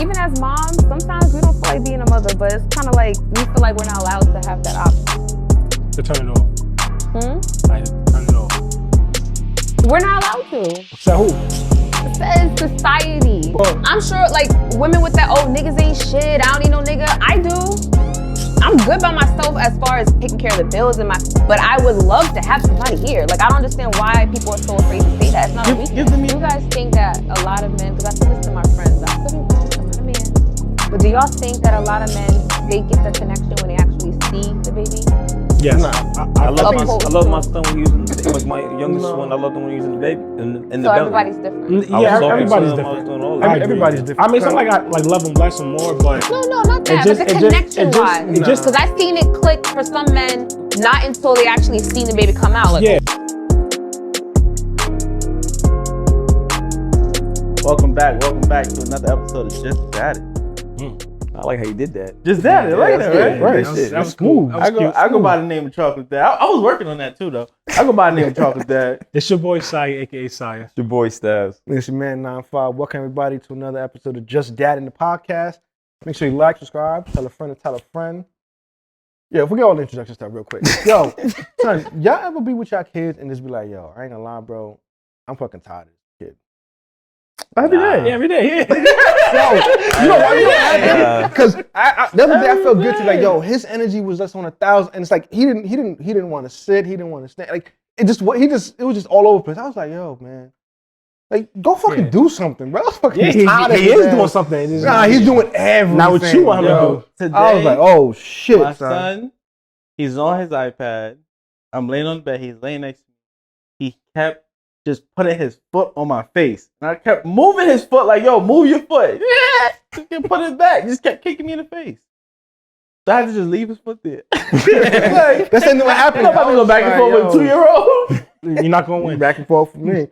Even as moms, sometimes we don't feel like being a mother, but it's kind of like we feel like we're not allowed to have that option. To turn it off. Like, turn it off. We're not allowed to. So who? It says society. Well, I'm sure, like, women with that, oh, niggas ain't shit, I don't need no nigga. I do. I'm good by myself as far as taking care of the bills but I would love to have somebody here. Like, I don't understand why people are so afraid to say that. It's not a weakness. Do you guys think that a lot of men, because I said this to my friends, I'm not a man, but do y'all think that a lot of men, they get the connection when they actually see the baby? yes. Nah, I love my son when he was like my youngest one. I loved him when he was in the baby in the So belly. everybody's different. Yeah, everybody's different. Everybody's different. I mean, some like I like love him, bless him more, but No, not that, but the connection wise. Because I've seen it click for some men, not until they actually seen the baby come out. Like, yeah. Welcome back to another episode of Just Daddy. I like how you did that. Just Daddy, like that, right? Right. That was smooth. I go by the name of Chocolate Dad. I was working on that too, though. I go by the name of Chocolate Dad. It's your boy Saya, aka Saya. Your boy Stabs. It's your man 95. Welcome everybody to another episode of Just Dad in the podcast. Make sure you like, subscribe, tell a friend to tell a friend. Yeah, forget all the introduction stuff real quick. Yo, son, y'all ever be with y'all kids and just be like, yo, I ain't gonna lie, bro, I'm fucking tired of this kid. Every day. Yeah, every day. Yeah. Yo, you know why? Because the other day I felt guilty. Like, yo, his energy was less on 1,000, and it's like he didn't want to sit, he didn't want to stand. Like it was just all over the place. I was like, yo, man, like go fucking do something, bro. I was fucking tired of he his is ass. doing something. Nah, he's doing everything. Now what you want him to do? Today, I was like, oh shit, my son. son, he's on his iPad. I'm laying on the bed. He's laying next to me. He kept just putting his foot on my face. And I kept moving his foot like, yo, move your foot. Yeah. Just kept putting it back. Just kept kicking me in the face. So I had to just leave his foot there. Like, That's what happened. I'm about to go back and forth with a 2-year-old. You're not gonna win. Back and forth for me.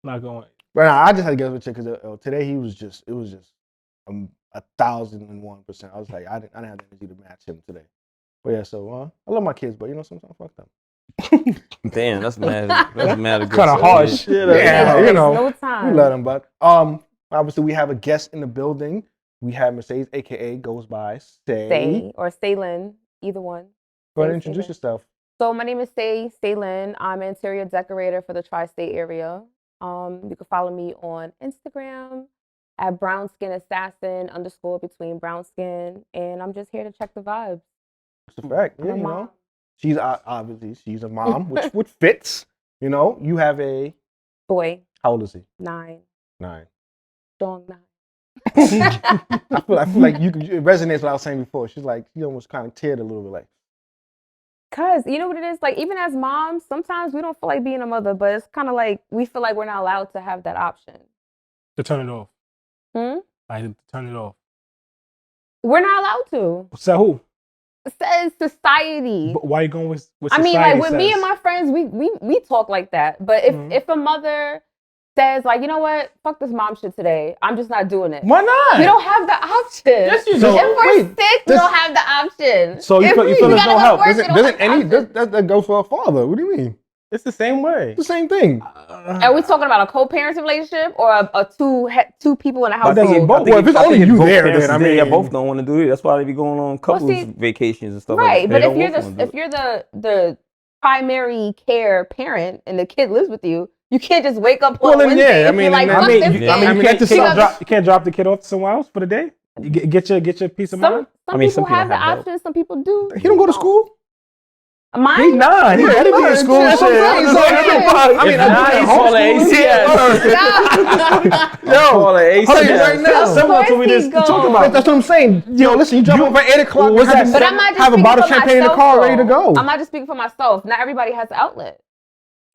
Not going to win. But nah, I just had to get with you because today it was just 1,001%. I was like, I didn't have the energy to match him today. But yeah, so I love my kids, but sometimes fuck them. Damn, that's mad aggressive. Kind of harsh. Yeah, no time. we let them. But obviously we have a guest in the building. We have Mercedes, aka goes by Say or Saylin, either one. Go ahead and introduce yourself. So my name is Saylin. I'm an interior decorator for the tri-state area. You can follow me on Instagram at brownskin_assassin_between_brownskin, and I'm just here to check the vibes. It's a fact. Yeah, she's obviously she's a mom, which fits. You have a boy. How old is he? 9. 9. Strong 9. I feel like it resonates with what I was saying before. She's like, she almost kind of teared a little bit, like. Cause you know what it is, like even as moms, sometimes we don't feel like being a mother, but it's kind of like we feel like we're not allowed to have that option. To turn it off. Like to turn it off. We're not allowed to. So who? It says society. But why are you going with I society? mean, like with me and my friends, we talk like that. But if a mother says like, you know what, fuck this mom shit today, I'm just not doing it. Why not? We don't have the option. Yes, you do. If we're sick, we don't have the option. So you feel there's no help? Doesn't That goes for a father? What do you mean? It's the same way. It's the same thing. Are we talking about a co-parenting relationship or a two people in a I household? think Well, if it's only you there, then I mean, both don't want to do it. That's why they be going on couples vacations and stuff right, like that. but if you're the primary care parent and the kid lives with you, you can't just wake up on Wednesday and be like, fuck this kid. You can't drop the kid off somewhere else for the day. You get your peace of mind. Some people have the option. Some people do. He don't go to school. Mine? He's 9. He better be in school. He's calling Similar to we just talked about. That's what I'm saying. Yo, listen, you drop off at 8 o'clock. But I'm not just have a bottle of speaking for champagne in the myself, car, though. ready to go. I'm not just speaking for myself. Not everybody has the outlet.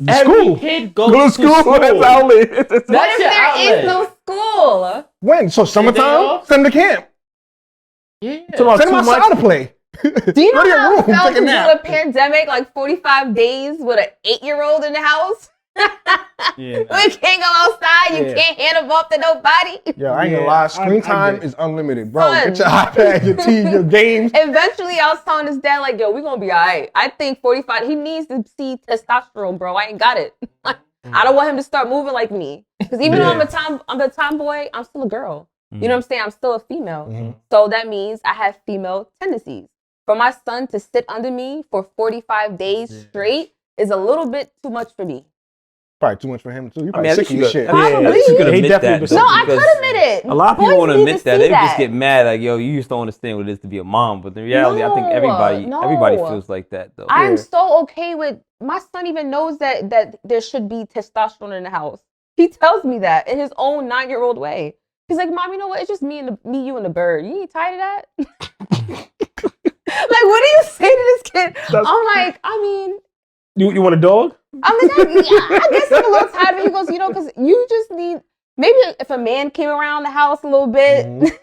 Every kid goes to school. That's outlet. What if there is no school? When? So summertime? Send them to camp. Yeah. Send them outside to play. Do you know Go to your how room, it felt take a to do nap. a pandemic like 45 days with an 8-year-old in the house? Yeah. We can't go outside. You can't hand them off to nobody. Yo, I ain't gonna lie. Screen time get it. is unlimited, bro. Fun. Get your iPad, your TV, your games. Eventually, I was telling his dad, like, yo, we're going to be all right. I think 45, he needs to see testosterone, bro. I ain't got it. I don't want him to start moving like me. Because even though I'm the tomboy, I'm still a girl. You know what I'm saying? I'm still a female. Mhm. So that means I have female tendencies. For my son to sit under me for 45 days straight is a little bit too much for me. Probably too much for him too. You I probably mean, sick of your shit. Probably. at least you could Yeah, he admit definitely that. was though, No, I because could admit it. A lot of people Boys won't need admit to that. see They that. just get mad, like, yo, you just don't understand what it is to be a mom. But in reality, I think everybody No. feels like that, though. I'm so okay with my son even knows that there should be testosterone in the house. He tells me that in his own 9-year-old way. He's like, Mom, you know what? It's just me, you, and the bird. You ain't tired of that? Like, what do you say to this kid? I'm like, I mean, You want a dog? I'm like, I guess I'm a little tired of it. He goes, you know, because you just need, maybe if a man came around the house a little bit.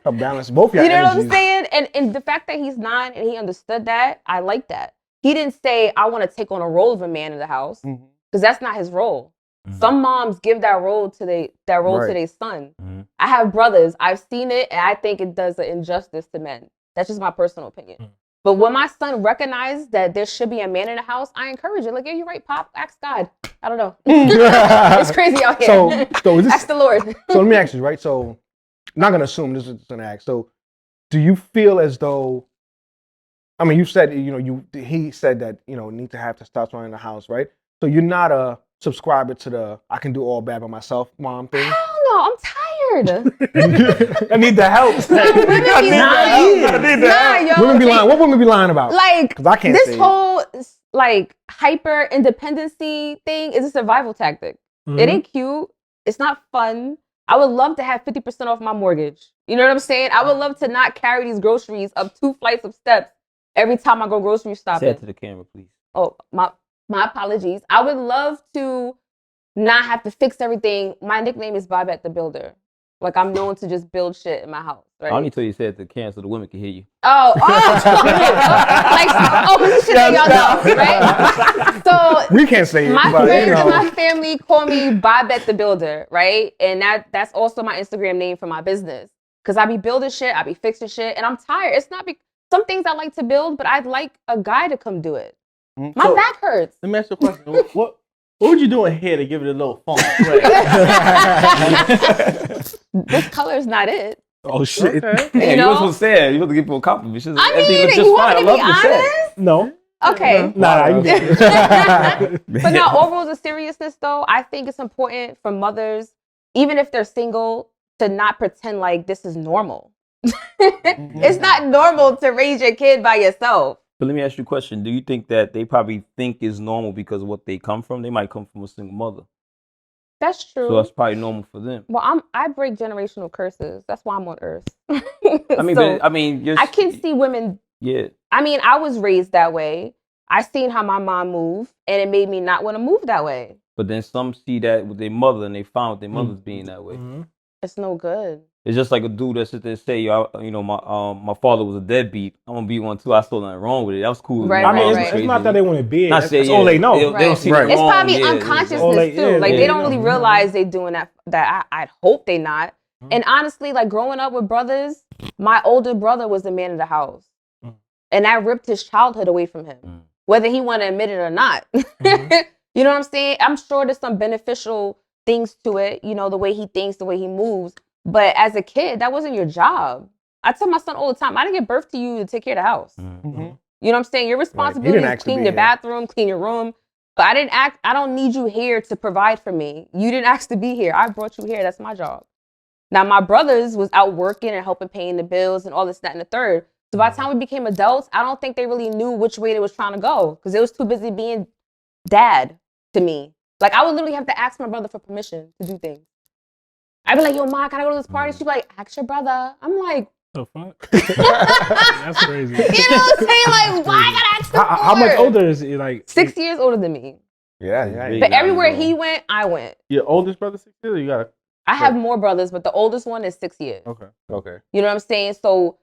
Help balance both your You know what I'm energies. saying? And the fact that he's 9 and he understood that, I like that. He didn't say, I want to take on a role of a man in the house, because that's not his role. Some moms give that role to their son. I have brothers. I've seen it, and I think it does an injustice to men. That's just my personal opinion. But when my son recognized that there should be a man in the house, I encourage it. Like, yeah, you're right, Pop. Ask God. I don't know. It's crazy out here. So is this, Ask the Lord. so let me ask you, right? So I'm not gonna assume this is just gonna ask. So do you feel as though, I mean, you said, he said that, need to have testosterone in the house, right? So you're not a subscriber to the I can do all bad by myself mom thing? Hell no, I'm tired. I need the help. Women be lying. Nah, yo, Women be lying. What women be lying about? Like, 'Cause I can't this say it. whole like hyper independency thing is a survival tactic. It ain't cute. It's not fun. I would love to have 50% off my mortgage. You know what I'm saying? I would love to not carry these groceries up 2 flights of steps every time I go grocery shopping. Say it to the camera, please. Oh, my apologies. I would love to not have to fix everything. My nickname is Bobette the Builder. Like, I'm known to just build shit in my house. Right? I only tell you say it to the camera so the women can hear you. Shit that y'all know, right? So We can't say it. my but, friends and my family call me Bobette the Builder, right? And that's also my Instagram name for my business. Because I be building shit, I be fixing shit, and I'm tired. It's not some things I like to build, but I'd like a guy to come do it. My back hurts. Let me ask you a question. What would you do in here to give it a little funk? This color's not it. Oh shit. Hey, You you know? was supposed to say it. You supposed to give people a compliment. She said, I everything mean, looks you just want fine. me I to love be the set. honest? No. Okay. Nah, you get But now, overall, the seriousness, though, I think it's important for mothers, even if they're single, to not pretend like this is normal. It's not normal to raise your kid by yourself. But let me ask you a question. Do you think that they probably think is normal because of what they come from? They might come from a single mother. That's true. So that's probably normal for them. Well, I break generational curses. That's why I'm on Earth. I mean, So, you're, I can see women. Yeah. I mean, I was raised that way. I seen how my mom moved, and it made me not want to move that way. But then some see that with their mother and they found their mothers being that way. It's no good. It's just like a dude that sits there and say, my father was a deadbeat. I'm gonna be one too. I saw nothing wrong with it. That was cool. Right, I mean, right, it's not that they want to be it. Not That's, say, that's all they know. They don't see Right. the It's wrong, probably yeah, unconsciousness all they- too. yeah, Like yeah, they don't yeah. really realize they're doing that. I'd hope they not. And honestly, like growing up with brothers, my older brother was the man of the house, and that ripped his childhood away from him, whether he want to admit it or not. You know what I'm saying? I'm sure there's some beneficial things to it. You know, the way he thinks, the way he moves. But as a kid, that wasn't your job. I tell my son all the time, I didn't give birth to you to take care of the house. You know what I'm saying? Your responsibility is ask to clean be your here. bathroom, clean your room. But I don't need you here to provide for me. You didn't ask to be here. I brought you here. That's my job. Now, my brothers was out working and helping paying the bills and all this, that, and the third. So by the time we became adults, I don't think they really knew which way they was trying to go because they was too busy being dad to me. Like, I would literally have to ask my brother for permission to do things. I'd be like, yo, Ma, can I go to this party? She'd be like, ask your brother. I'm like, The fuck? That's crazy. you know what I'm saying? Like, why I gotta ask him How much for? older is he? Like 6 years older than me. Yeah. But everywhere he went, I went. Your oldest brother 6 years? Or you got a I have more brothers, but the oldest one is 6 years. okay. You know what I'm saying? So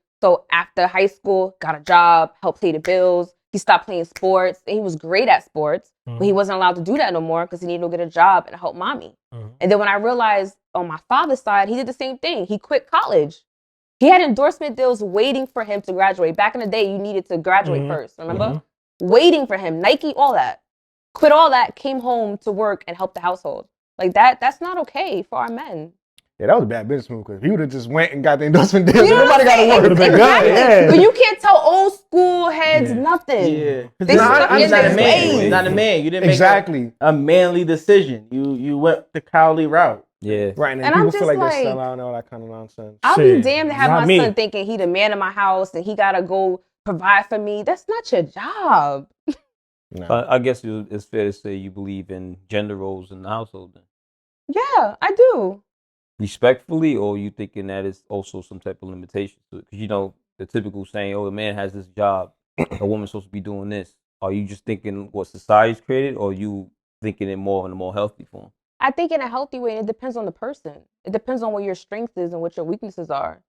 after high school, got a job, helped pay the bills. He stopped playing sports. And he was great at sports, but he wasn't allowed to do that no more because he needed to go get a job and help mommy. And then when I realized on my father's side, he did the same thing. He quit college. He had endorsement deals waiting for him to graduate. Back in the day, you needed to graduate first, remember? Waiting for him, Nike, all that. Quit all that, came home to work and help the household. Like that's not okay for our men. Yeah, that was a bad business move because he would have just went and got the endorsement deal. You know Nobody got to what I'm work. saying? Exactly. Yeah. But you can't tell old school heads Yeah. nothing. Yeah, They Nah, stuck I in he's not a their man. ways. He's not a man. You didn't make Exactly. a manly decision. You went the cowardly route. Yeah. Right, and And people I'm feel like just they sell like- out and all that kind of nonsense. I'll be Shit, damned to have not my me. son thinking he the man of my house and he gotta go provide for me. That's not your job. No. I guess it's fair to say you believe in gender roles in the household then. Yeah, I do. Respectfully, or you thinking that it's also some type of limitation to it? Because you know the typical saying, "Oh, a man has this job, a woman's supposed to be doing this." Are you just thinking what society's created, or you thinking it more in a more healthy form? I think in a healthy way, and it depends on the person. It depends on what your strength is and what your weaknesses are.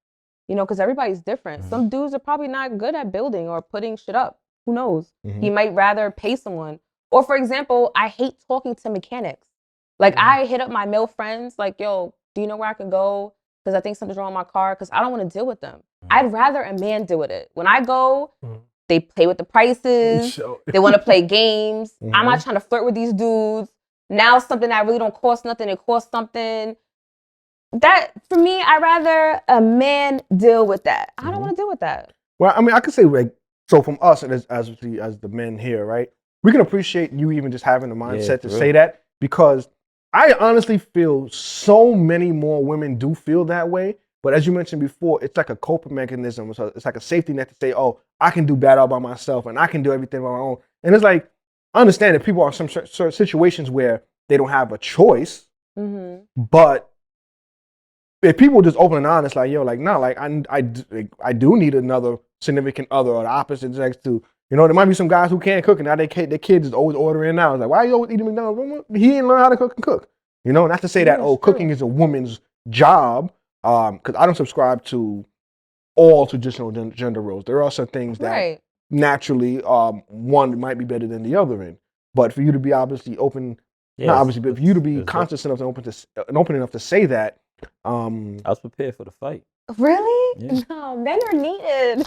You know, because everybody's different. Some dudes are probably not good at building or putting shit up. Who knows? He might rather pay someone. Or for example, I hate talking to mechanics. Like I hit up my male friends, like, yo, do you know where I can go? Because I think something's wrong with my car. Because I don't want to deal with them. I'd rather a man deal with it. When I go, they play with the prices. They want to play games. I'm not trying to flirt with these dudes. Now something that really don't cost nothing, it costs something. That for me, I'd rather a man deal with that. I don't want to deal with that. Well, I mean, I could say like so from us as the men here, right? We can appreciate you even just having the mindset to for say real. that because I honestly feel so many more women do feel that way. But as you mentioned before, it's like a coping mechanism. So it's like a safety net to say, oh, I can do bad all by myself and I can do everything on my own. And it's like, I understand that people are in some certain situations where they don't have a choice, but if people just open and honest, like, yo, like, no, like, I do need another significant other or the opposite sex to, you know, there might be some guys who can't cook and now their kids is always ordering now. It's like, why are you always eating McDonald's? He didn't learn how to cook and cook. You know, not to say that, Yeah, oh, it's true. cooking is a woman's job, because I don't subscribe to all traditional gender roles. There are some things that Right. naturally one might be better than the other in. But for you to be obviously open, not obviously, but for you to be conscious enough and open enough to say that, I was prepared for the fight. Really? Yeah. No, men are needed.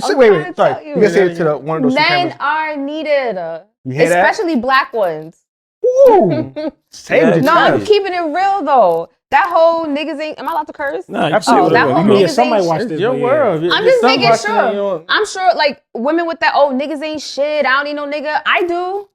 I'm wait, trying to tell sorry. you. You can say it to one of those two Men cameras. are needed. You hear that? Especially black ones. Ooh, save Yeah. the No, I'm time. keeping it real though. That whole niggas ain't. Am I allowed to curse? Nah, you Absolutely. say that whatever. whole You niggas know. ain't somebody watch shit. this. It's your but world. I'm Your just son making watching it, sure. you know. I'm sure, like women with that, oh niggas ain't shit. I don't need no nigga. I do.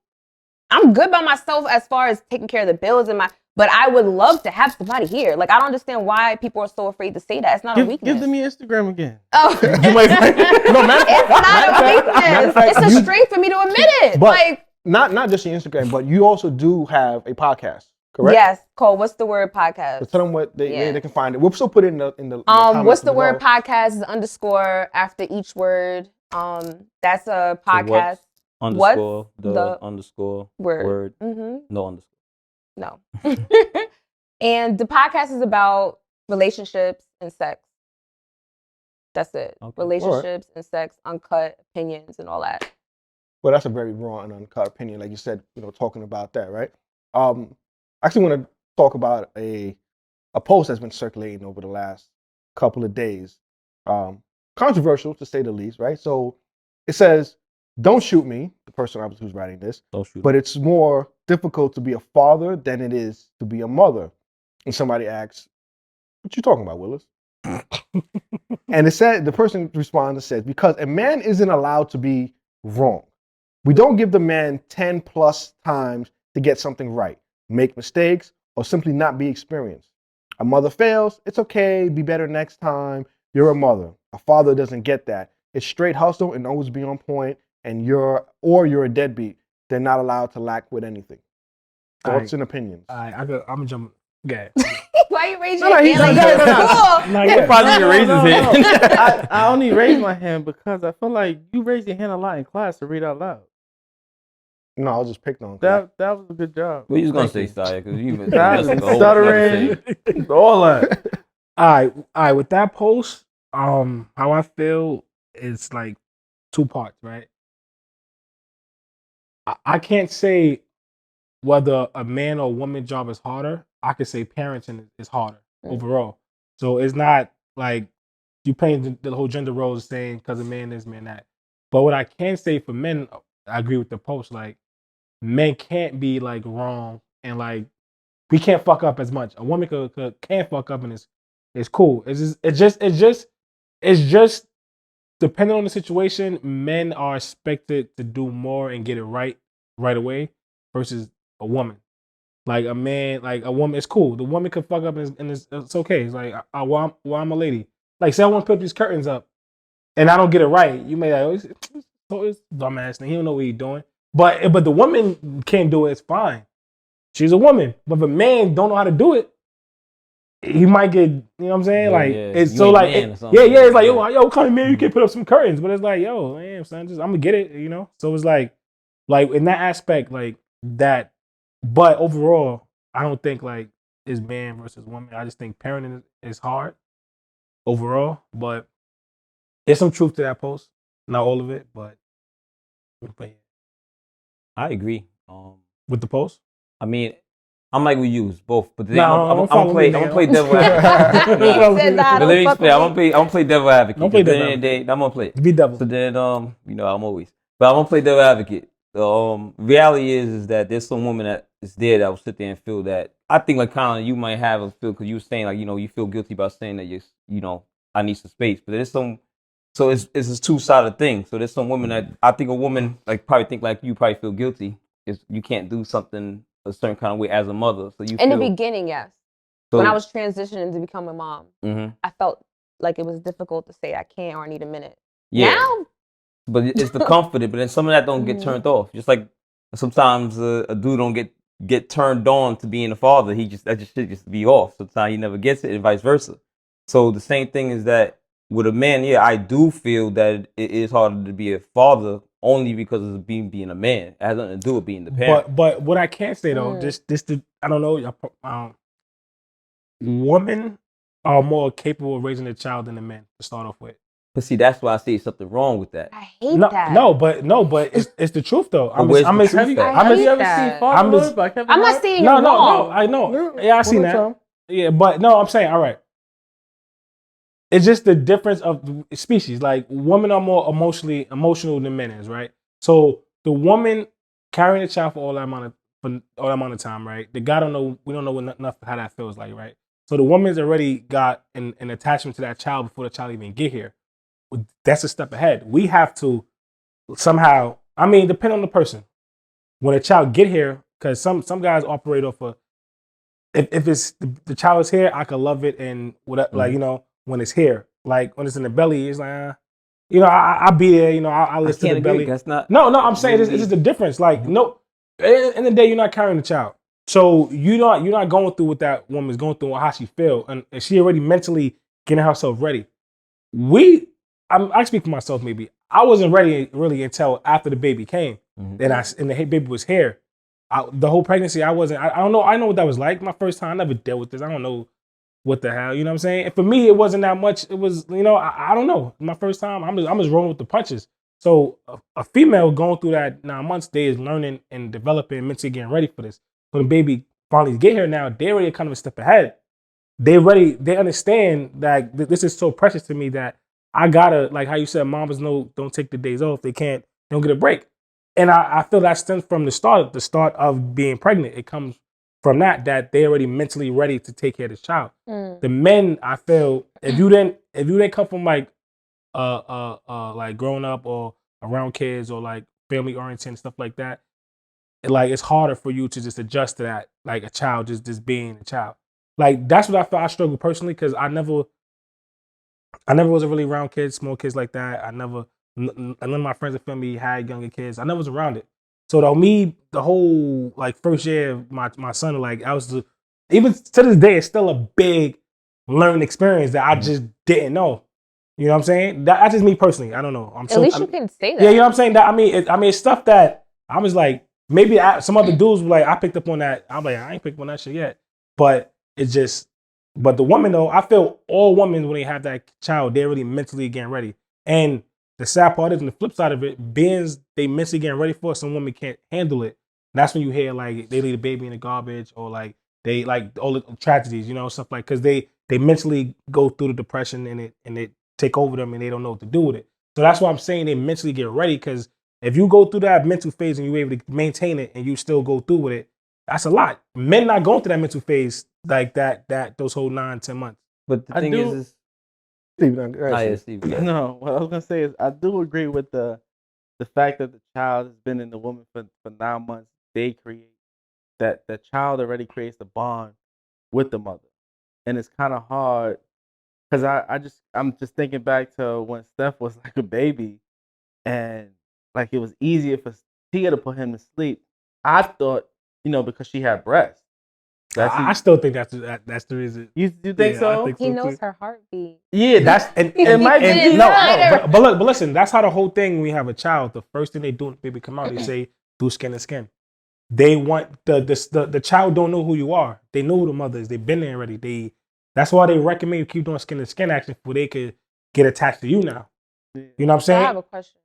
I'm good by myself as far as taking care of the bills and my. But I would love to have somebody here. Like I don't understand why people are so afraid to say that. It's not a weakness. Give them your Instagram again. Oh. You might, no, It's not a weakness. It's a strength for me to admit it. But Like not just your Instagram, but you also do have a podcast, correct? yes, Cole. What's the word podcast? So tell them what they Yeah. they can find it. We'll still put it in the comments What's the word below. podcast is underscore after each word. That's a podcast Underscore the the underscore word. no underscore. No. And the podcast is about relationships and sex. That's it. Okay. Relationships and sex, uncut opinions and all that. Well, that's a very raw and uncut opinion, like you said. You know, talking about that, right? I actually want to talk about a post that's been circulating over the last couple of days. Controversial to say the least, right? So it says, "Don't shoot me." The person obviously who's writing this, Don't shoot. but it's more difficult to be a father than it is to be a mother. And somebody asks, "What you talking about, Willis?" And it said the person responds and says, "Because a man isn't allowed to be wrong. We don't give the man 10 plus times to get something right, make mistakes, or simply not be experienced. A mother fails, it's okay, be better next time. You're a mother. A father doesn't get that. It's straight hustle and always be on point, and you're a deadbeat. They're not allowed to lack with anything." Thoughts and opinions. I'm gonna jump. Okay. Why you raise No, your no, hand he's like not- you're no, no, no. cool? Not He yet. probably didn't raise his hand. I only raise my hand because I feel like you raise your hand a lot in class to read out loud. No, I was just picked on. That was a good job. What you was gonna Thank say, Saya? Because you been That missing the whole stuttering. conversation. All that. All right. With that post, how I feel is like two parts, right? I can't say whether a man or woman job is harder. I could say parenting is harder overall. So it's not like you paint the whole gender roles saying because a man is man that. But what I can say for men, I agree with the post. Like men can't be like wrong and like we can't fuck up as much. A woman can fuck up and it's cool. It's just depending on the situation. Men are expected to do more and get it right away versus a woman. Like a man, like a woman, it's cool. The woman can fuck up and it's okay. It's like, I'm a lady. Like, say I want to put these curtains up and I don't get it right. You may like, it's dumbass thing. He don't know what he's doing. But the woman can't do it. It's fine. She's a woman. But if a man don't know how to do it, he might get, you know what I'm saying? Yeah, like, yeah. it's You so ain't like, man or yeah, something. it's like, yo, come here, man, you can put up some curtains. But it's like, yo, man, son, I'm gonna get it, you know? So it's like in that aspect, like that. But overall, I don't think like it's man versus woman. I just think parenting is hard overall. There's some truth to that post. Not all of it, but yeah. I agree. With the post. I mean, I'm like we use both, but Nah, I'm gonna play devil advocate. He said, nah, But let don't me fuck explain. with me. I'm gonna play devil advocate. Don't play At the devil end of the day, I'm gonna play it. Be devil. So then, I'm always. But I'm gonna play devil advocate. The reality is that there's some women that is there that will sit there and feel that. I think like kind of you might have a feel because you were saying like you feel guilty about saying that I need some space, but there's some. So it's a two-sided thing. So there's some women that I think a woman like probably think like you probably feel guilty if you can't do something a certain kind of way as a mother. So you In feel, the beginning, yes. so, When I was transitioning to become a mom, mhm. I felt like it was difficult to say I can't or I need a minute. Yeah. Now, But it's the comfort, but then some of that don't get Mhm. turned off. Just like sometimes a dude don't get turned on to being a father. That should just be off. Sometimes he never gets it, and vice versa. So the same thing is that with a man, yeah, I do feel that it is harder to be a father only because of being a man. It has nothing to do with being the parent. But what I can say though, I don't know, women are more capable of raising a child than the men to start off with. But see, that's why I say something wrong with that. I hate No, that. but it's the truth though. But where's the truth heavy. at? I Have you hate ever that. seen Fatherhood by Kevin I'm Hart? not saying No, you're wrong. I know. Yeah, I seen that. Time. Yeah, but no, I'm saying all right. It's just the difference of species. Like women are more emotional than men is, right? So the woman carrying a child for all that amount of time, right? The guy we don't know enough how that feels like, right? So the woman's already got an attachment to that child before the child even get here. That's a step ahead. We have to somehow, I mean, depend on the person. When a child get here, because some guys operate off of if it's the child is here, I can love it and whatever, like when it's here, like when it's in the belly, it's like I'll be there, I listen to the belly. That's not. No, I'm saying it's just the difference. Like no, at the end of the day, you're not carrying the child, so you're not going through what that woman's going through or how she feel, and she already mentally getting herself ready. I speak for myself. Maybe I wasn't ready really until after the baby came, and the baby was here. The whole pregnancy, I wasn't. I don't know. I know what that was like. My first time, I never dealt with this. I don't know what the hell. You know what I'm saying? And for me, it wasn't that much. It was, I don't know. My first time, I'm just rolling with the punches. So a female going through that 9 months, they is learning and developing, mentally getting ready for this. So the baby finally get here now. They already kind of a step ahead. They understand that this is so precious to me that I gotta, like how you said, mamas don't take the days off. They don't get a break. And I feel that stems from the start of being pregnant. It comes from that they're already mentally ready to take care of this child. The men, I feel, if you didn't come from like growing up or around kids or like family oriented and stuff like that, it's harder for you to just adjust to that, like a child just being a child. Like that's what I felt I struggled personally because I never was really around kids, small kids like that. None of my friends and family had younger kids. I never was around it. So the whole like first year of my son, like even to this day, it's still a big learning experience that I just didn't know. You know what I'm saying? That's just me personally. I don't know. At least you can say that. Yeah, you know what I'm saying? That I mean, it's stuff that I was like, maybe some other dudes were like, I picked up on that. I'm like, I ain't picked up on that shit yet. But it's just, but the woman though, I feel all women when they have that child, they're really mentally getting ready. And the sad part is, and the flip side of it, being they mentally getting ready for it, some women can't handle it. That's when you hear like they leave the baby in the garbage or like they like all the tragedies, stuff like because they mentally go through the depression and it take over them and they don't know what to do with it. So that's why I'm saying they mentally get ready because if you go through that mental phase and you're able to maintain it and you still go through with it, That's a lot. Men not going through that mental phase like that those whole 9-10 months. But the I thing do- is Steve, go ahead, yeah, Steve. Steve. No, what I was gonna say is I do agree with the fact that the child has been in the woman for 9 months. They create that the child already creates the bond with the mother, and it's kind of hard because I'm just thinking back to when Steph was like a baby, and like it was easier for Tia to put him to sleep. I thought, because she had breasts. I still think that's the reason. You think Yeah, I so? think He so, knows too. her heartbeat. Yeah, That's and It might be didn't no, no, matter. but listen, that's how the whole thing when you have a child, the first thing they do when the baby come out, they say do skin to skin. They want the child don't know who you are. They know who the mother is. They've been there already. That's why they recommend you keep doing skin to skin action before they could get attached to you now. You know what I'm So I have saying? a question.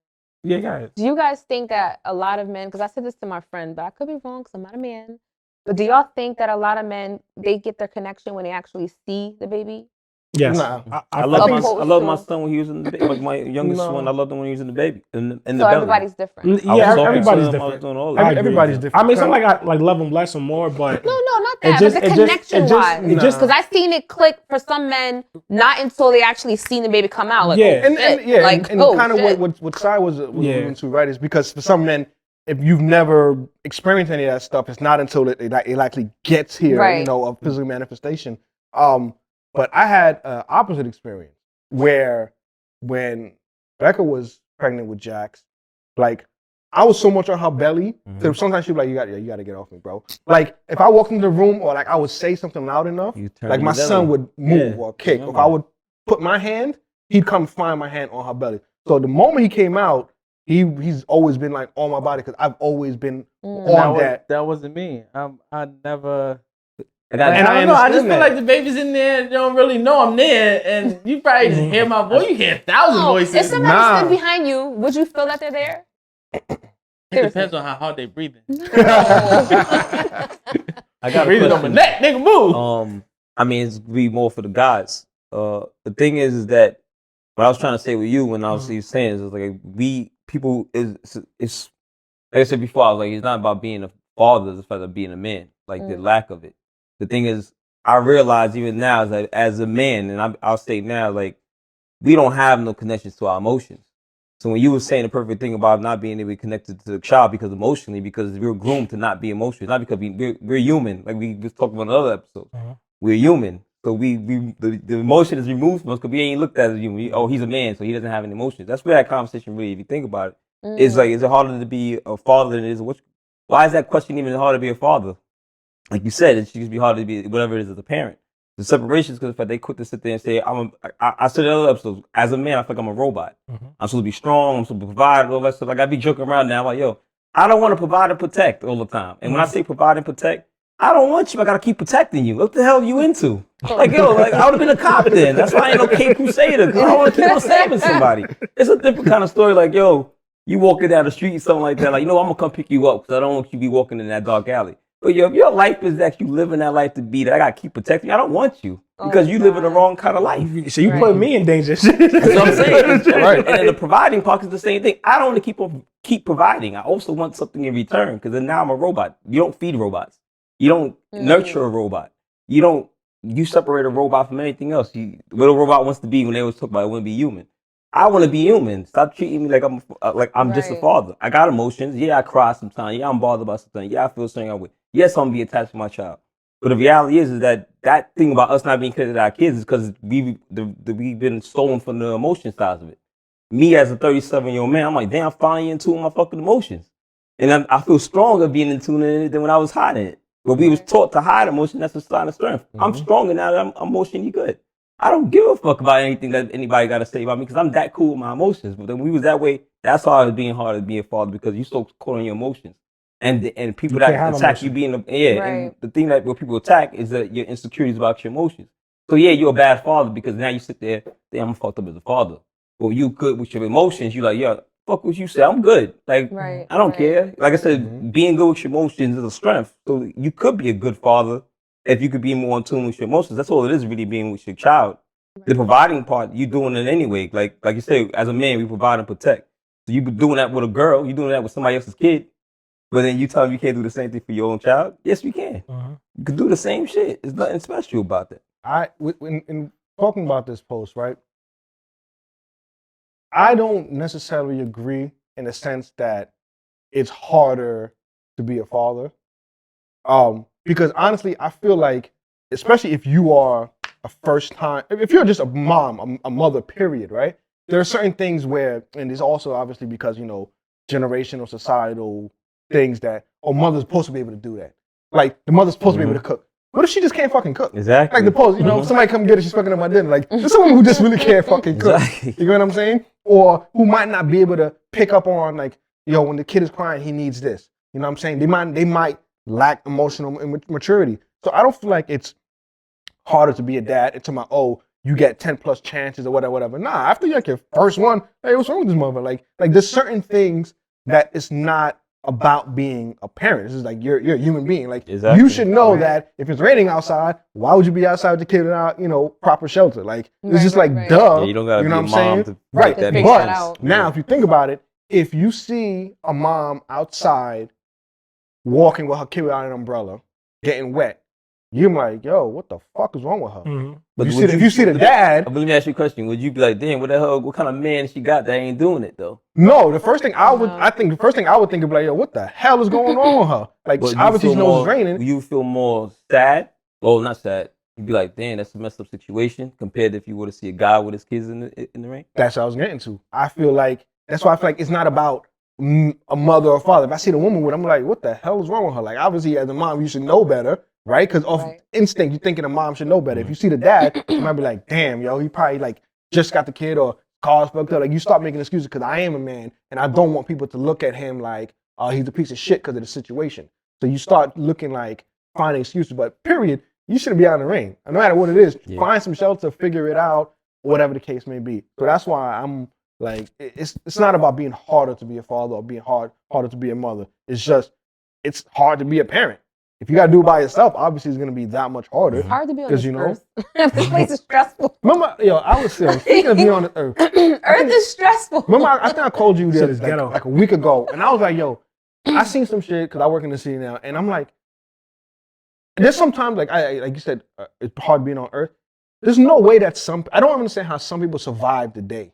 Yeah, guys. Do you guys think that a lot of men, because I said this to my friend, but I could be wrong because I'm not a man, but do y'all think that a lot of men, they get their connection when they actually see the baby? Yes. Nah. I love my Opposed to- son when he was in the baby. Like my youngest No. one, I loved him when he was in the baby. In the So belly. everybody's different. I was Yeah, talking to everybody's him, I was different. doing all I that. agree Everybody's with you. different. I mean, it's not like I love them less or more, but No, not It that, just- but the it just- connection it just- wise. it just- Because I've seen it click for some men not until they actually seen the baby come out. Like, Yeah. oh, And shit. yeah, like, and oh, kind of shit. what Sai was Yeah. alluding to, right? Is because for some men, if you've never experienced any of that stuff, it's not until it actually gets here, Right. a physical manifestation. But I had an opposite experience where when Becca was pregnant with Jax, like I was so much on her belly that sometimes she'd be like, you gotta get off me, bro. Like if I walked into the room or like I would say something loud enough, You turn like my the belly. son would move Yeah. or kick. I If remember I that. would put my hand, he'd come find my hand on her belly. So the moment he came out, he's always been like on my body because I've always been on that. That wasn't me. I never. And I- And I I don't know. I just understand feel that. like the baby's in there. They don't really know I'm there, and you probably just hear my voice. You hear 1,000 No, voices. if somebody Nah. stood behind you, would you feel that they're there? It depends on how hard they breathing. I got a Breathing on my question. neck, nigga, move. I mean, it's be more for the guys. The thing is that what I was trying to say with you when I was saying is like people it's like I said before. I was like, it's not about being a father; it's about being a man. Like the lack of it. The thing is, I realize even now that as a man, and I'll say now, like we don't have no connections to our emotions. So when you were saying the perfect thing about not being able to be connected to the child because we're groomed to not be emotional, not because we're human. Like we just talked about in another episode. We're human. So the emotion is removed from us because we ain't looked at as human. He's a man, so he doesn't have any emotions. That's where that conversation really, if you think about it, is like, is it harder to be a father than it is? Why is that question even harder to be a father? Like you said, it should just be harder to be whatever it is as a parent. The separation is because the fact they quit to sit there and say, I said in other episodes, as a man, I feel like I'm a robot. I'm supposed to be strong, I'm supposed to provide, all that stuff. Like I be joking around now, like, yo, I don't want to provide and protect all the time. And when I say provide and protect, I don't want you. I gotta keep protecting you. What the hell are you into? Like, yo, like I would have been a cop then. That's why I ain't no Cape Crusader. I don't want to keep on stabbing somebody. It's a different kind of story. Like, yo, you walking down the street, something like that. Like, I'm gonna come pick you up because I don't want you to be walking in that dark alley. But yo, if your life is that you living that life to be that, I gotta keep protecting you. I don't want you because you live in the wrong kind of life. So you put me in danger. That's what I'm saying. Right. And then the providing part is the same thing. I don't want to keep providing. I also want something in return because then now I'm a robot. You don't feed robots. You don't nurture a robot. You separate a robot from anything else. What a robot wants to be when they was talking about it wouldn't be human. I want to be human. Stop treating me like I'm just a father. I got emotions. Yeah, I cry sometimes. Yeah, I'm bothered about something. Yeah, I feel something with. Yes, I'm gonna be attached to my child. But the reality is that thing about us not being connected to our kids is because we've been stolen from the emotion side of it. Me as a 37-year-old man, I'm like, damn, I'm finally in tune with my fucking emotions. And I feel stronger being in tune in it than when I was hiding it. But we was taught to hide emotion. That's a sign of strength. I'm stronger now that I'm emotionally good. I don't give a fuck about anything that anybody got to say about me because I'm that cool with my emotions. But then when we was that way, that's how it's being hard to be a father because you so caught on your emotions. And people that attack you being and the thing that what people attack is that your insecurities about your emotions. So yeah, you're a bad father because now you sit there, damn, I'm fucked up as a father. But you good with your emotions, you like, yeah, fuck what you say, I'm good. Like I don't care. Like I said, being good with your emotions is a strength. So you could be a good father if you could be more in tune with your emotions. That's all it is, really being with your child. The providing part, you doing it anyway. Like you said, as a man, we provide and protect. So you be doing that with a girl, you doing that with somebody else's kid. But then you tell me you can't do the same thing for your own child? Yes, we can. Mhm. You can do the same shit. There's nothing special about that. In talking about this post, right? I don't necessarily agree in the sense that it's harder to be a father. Because honestly, I feel like, especially if you are a first time, if you're just a mom, a mother, period, right? There are certain things where, and it's also obviously because, generational, societal things that, mother's supposed to be able to do that. Like, the mother's supposed to be able to cook. What if she just can't fucking cook? Exactly. Like the post, somebody come get it, she's fucking up my dinner. Like, there's someone who just really can't fucking cook. Exactly. You know what I'm saying? Or who might not be able to pick up on, like, when the kid is crying, he needs this. You know what I'm saying? They might lack emotional maturity. So I don't feel like it's harder to be a dad. It's about, you get 10 plus chances or whatever. Nah, after you're like your first one, hey, what's wrong with this mother? Like there's certain things that it's not about being a parent. This is like you're a human being. Like Exactly. you should know that if it's raining outside, why would you be outside with the kid without, proper shelter? Like it's just Right. duh. Yeah, you don't gotta you be know a what I'm mom saying? to Right. make that figure make that sense. out. Now, if you think about it, if you see a mom outside walking with her kid without an umbrella, getting wet, you're like, yo, what the fuck is wrong with her? Mhm. But If you see the dad, But let me ask you a question. Would you be like, damn, what the hell? What kind of man she got that ain't doing it though? no, the first thing I No. think is like, yo, what the hell is going on with her? Like, But you obviously she feel knows it's more- raining. You feel more sad? Well, not sad. You'd be like, damn, that's a messed up situation compared to if you were to see a guy with his kids in the rain. That's what I was getting to. That's why I feel like it's not about a mother or father. If I see the woman with, I'm like, what the hell is wrong with her? Like, obviously, as a mom, you should know better, right? Because of Right. instinct, you're thinking a mom should know better. If you see the dad, you might be like, damn, yo, he probably like just got the kid or car's fucked up. Like, you start making excuses because I am a man and I don't want people to look at him like, he's a piece of shit because of the situation. So you start looking like finding excuses. But period, you shouldn't be out in the rain. No matter what it is, Yeah. find some shelter, figure it out, whatever the case may be. So that's why I'm like, it's not about being harder to be a father or being harder to be a mother. It's just, it's hard to be a parent. If you got to do it by yourself, obviously it's going to be that much harder. It's hard to be on 'Cause, this you know- earth. This place is stressful. Remember, I was speaking of being on the earth. Earth is stressful. Remember, I think I called you the Shit other is day, ghetto. like a week ago, and I was like, yo, I seen some shit because I work in the city now, and I'm like, there's sometimes, like you said, it's hard being on earth. There's no way that I don't understand how some people survive the day.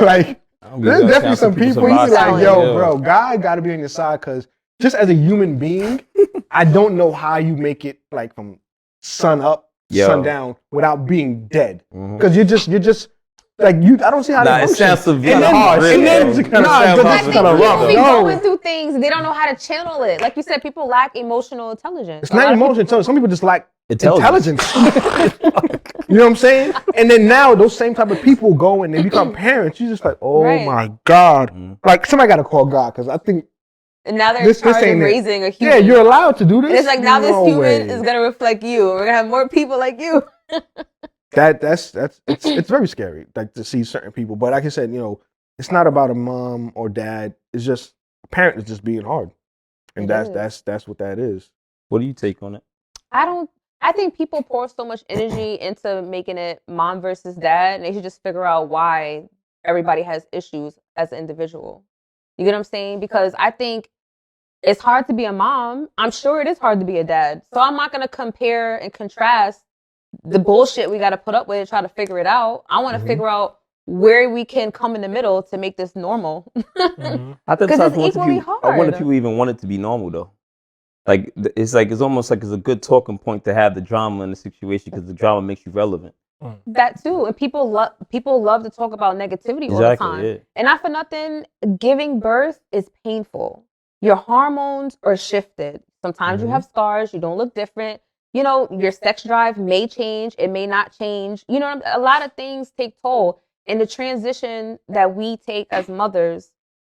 Like, there's definitely some people you be like, yo, bro, God got to be on your side because just as a human being, I don't know how you make it like from sun up, sun down without being dead. Because you're just like I don't see how Nah, that it functions. sounds severe. And then, Harsh, and then, really. nah, Nah, but I that's think kind of People rough. be No, going through things, they don't know how to channel it. Like you said, people lack emotional intelligence. it's not emotion. Some people just lack Intelligence. intelligence. You know what I'm saying? And then now those same type of people go and they become parents. You're just like, oh Right. my God. Mhm. Like somebody got to call God because I think, And now they're This in charge of ain't it. raising a human. yeah, you're allowed to do this. And it's like now this No human way. is gonna reflect you. We're gonna have more people like you. It's very scary, like to see certain people. But like I said, it's not about a mom or dad. It's just a parent is just being hard, and It that's what that is. What do you take on it? I think people pour so much energy into making it mom versus dad, and they should just figure out why everybody has issues as an individual. You get what I'm saying? Because I think it's hard to be a mom. I'm sure it is hard to be a dad. So I'm not gonna compare and contrast the bullshit we gotta put up with and try to figure it out. I wanna Mhm. figure out where we can come in the middle to make this normal. Mhm. I think 'Cause sometimes it's equally I wonder if hard. people even want it to be normal though. Like it's almost like it's a good talking point to have the drama in the situation because the drama makes you relevant. That too, and people love to talk about negativity all the time. Yeah. And not for nothing, giving birth is painful. Your hormones are shifted. Sometimes you have scars. You don't look different. Your sex drive may change. It may not change. A lot of things take toll. And the transition that we take as mothers,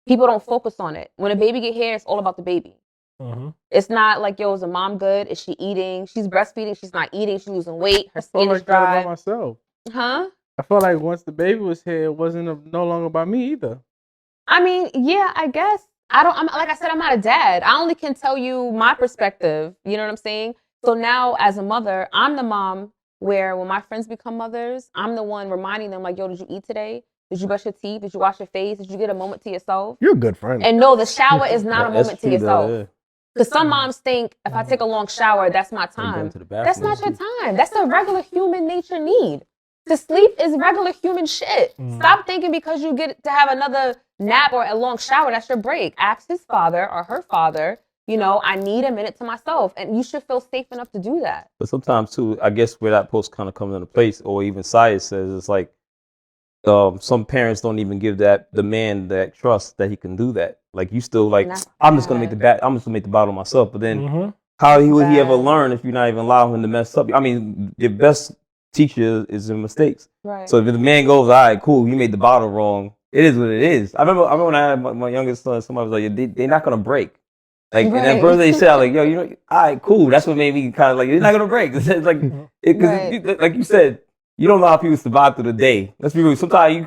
people don't focus on it. When a baby get here, it's all about the baby. Mhm. It's not like, yo, is a mom good? Is she eating? She's breastfeeding. She's not eating. She's losing weight. Her I feel skin is like that about dry. myself. Huh? I felt like once the baby was here, it wasn't no longer about me either. I mean, yeah, I guess. Like I said, I'm not a dad. I only can tell you my perspective. You know what I'm saying? So now as a mother, I'm the mom where when my friends become mothers, I'm the one reminding them like, yo, did you eat today? Did you brush your teeth? Did you wash your face? Did you get a moment to yourself? You're a good friend. And no, the shower is not a That's moment to true, though, yourself. Because some moms think if I take a long shower, that's my time. to the That's bathroom, not your time. That's a regular human nature need. To sleep is regular human shit. Stop thinking because you get to have another nap or a long shower, that's your break. Ask his father or her father, you know, I need a minute to myself. And you should feel safe enough to do that. But sometimes too, I guess where that post kind of comes into place, or even Saya says, it's like some parents don't even give the man that trust that he can do that. Like you still like, That's I'm just gonna bad. make the bottle myself. But then Mm-hmm. how would he ever Bad. learn if you're not even allowing him to mess up? I mean, your best teacher is in mistakes. Right. So if the man goes, all right, cool, you made the bottle wrong. It is what it is. I remember when I had my youngest son, somebody was like, they're not gonna break. Like and Right. at first they said, like, yo, you know, all right, cool. That's what made me kind of like, you're not gonna break. It's like, Right. like you said, you don't know how people survive through the day. Let's be real. Sometimes